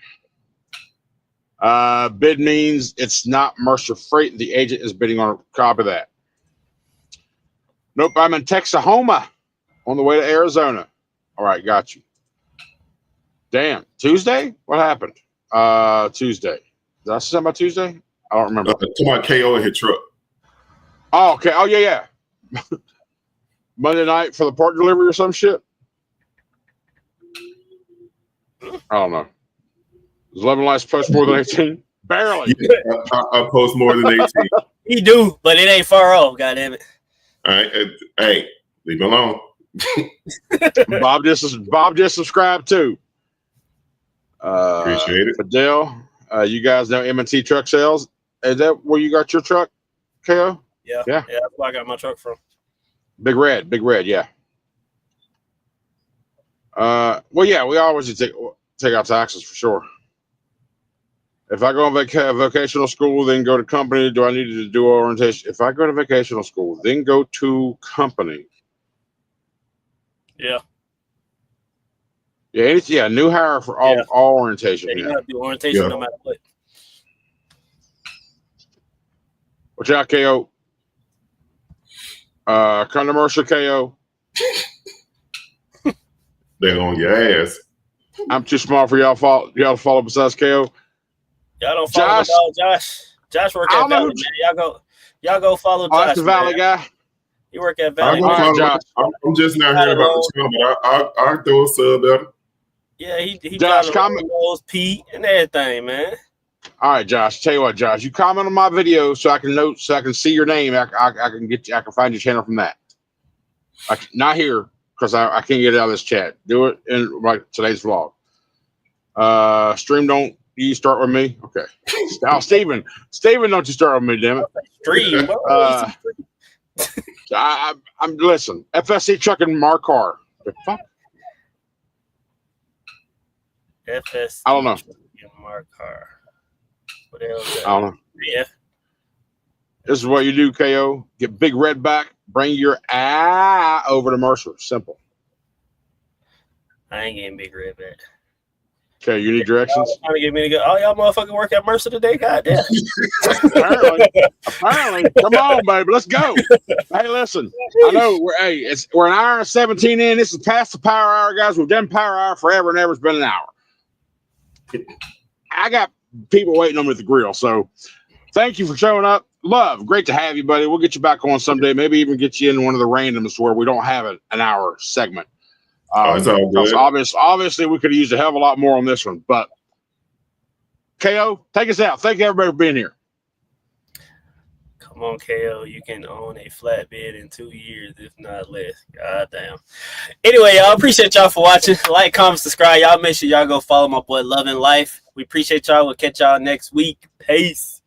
Bid means it's not Mercer Freight. The agent is bidding on a copy of that. Nope, I'm in Texahoma on the way to Arizona. All right, got you. Damn, Tuesday? What happened? Tuesday. Did I say something about Tuesday? I don't remember. To my KO in his truck. Oh, okay. Oh, yeah. Monday night for the part delivery or some shit? I don't know. Does 11 Lights post more than 18? Barely. Yeah, I post more than 18. He do, but it ain't far off, goddammit. All right. Hey, leave it alone. Bob just subscribed too. Appreciate it. Fidel, you guys know M&T Truck Sales. Is that where you got your truck, KO? Yeah. Yeah. That's where I got my truck from. Big Red, yeah. Well, yeah, we always take out taxes for sure. If I go on vocational school, then go to company, do I need to do orientation? If I go to vocational school, then go to company. Yeah. Yeah, new hire for all orientation. Yeah, you gotta do orientation no matter what. Watch out, KO. Come to Mercer, KO. They're on your ass. I'm too small for y'all to follow besides KO. Y'all don't follow Josh. Josh work at Valley, man. Y'all go follow Josh. That's the Valley guy. You work at Valley. I'm just not hearing about the channel, but I'll throw a sub at him. Yeah, he Josh, comment those Pete and everything, man. All right, Josh. Tell you what, Josh, you comment on my video so I can see your name. I can find your channel from that. Not here because I can't get it out of this chat. Do it in like today's vlog. Stream, don't you start with me? Okay. Now, Steven, don't you start with me, damn it. Stream. I'm listen. FSC trucking Marcar. The fuck? FSC. I don't know. Marcar. What the hell is that? I don't know. Yeah. This is what you do, KO. Get Big Red back. Bring your over to Mercer. Simple. I ain't getting Big Red back. Okay, you need directions? Trying to get me to go. Oh, y'all motherfucking work at Mercer today? Goddamn. Apparently. Come on, baby. Let's go. Hey, listen. I know we're an hour and 17 in. This is past the power hour, guys. We've done power hour forever and ever. It's been an hour. I got people waiting on me at the grill. So thank you for showing up. Love, great to have you, buddy. We'll get you back on someday. Maybe even get you in one of the randoms where we don't have an hour segment. It's all good. Obviously, we could have used a hell of a lot more on this one. But KO, take us out. Thank you, everybody, for being here. Come on, KO. You can own a flatbed in 2 years, if not less. God damn. Anyway, y'all, appreciate y'all for watching. Like, comment, subscribe. Y'all make sure y'all go follow my boy Love and Life. We appreciate y'all. We'll catch y'all next week. Peace.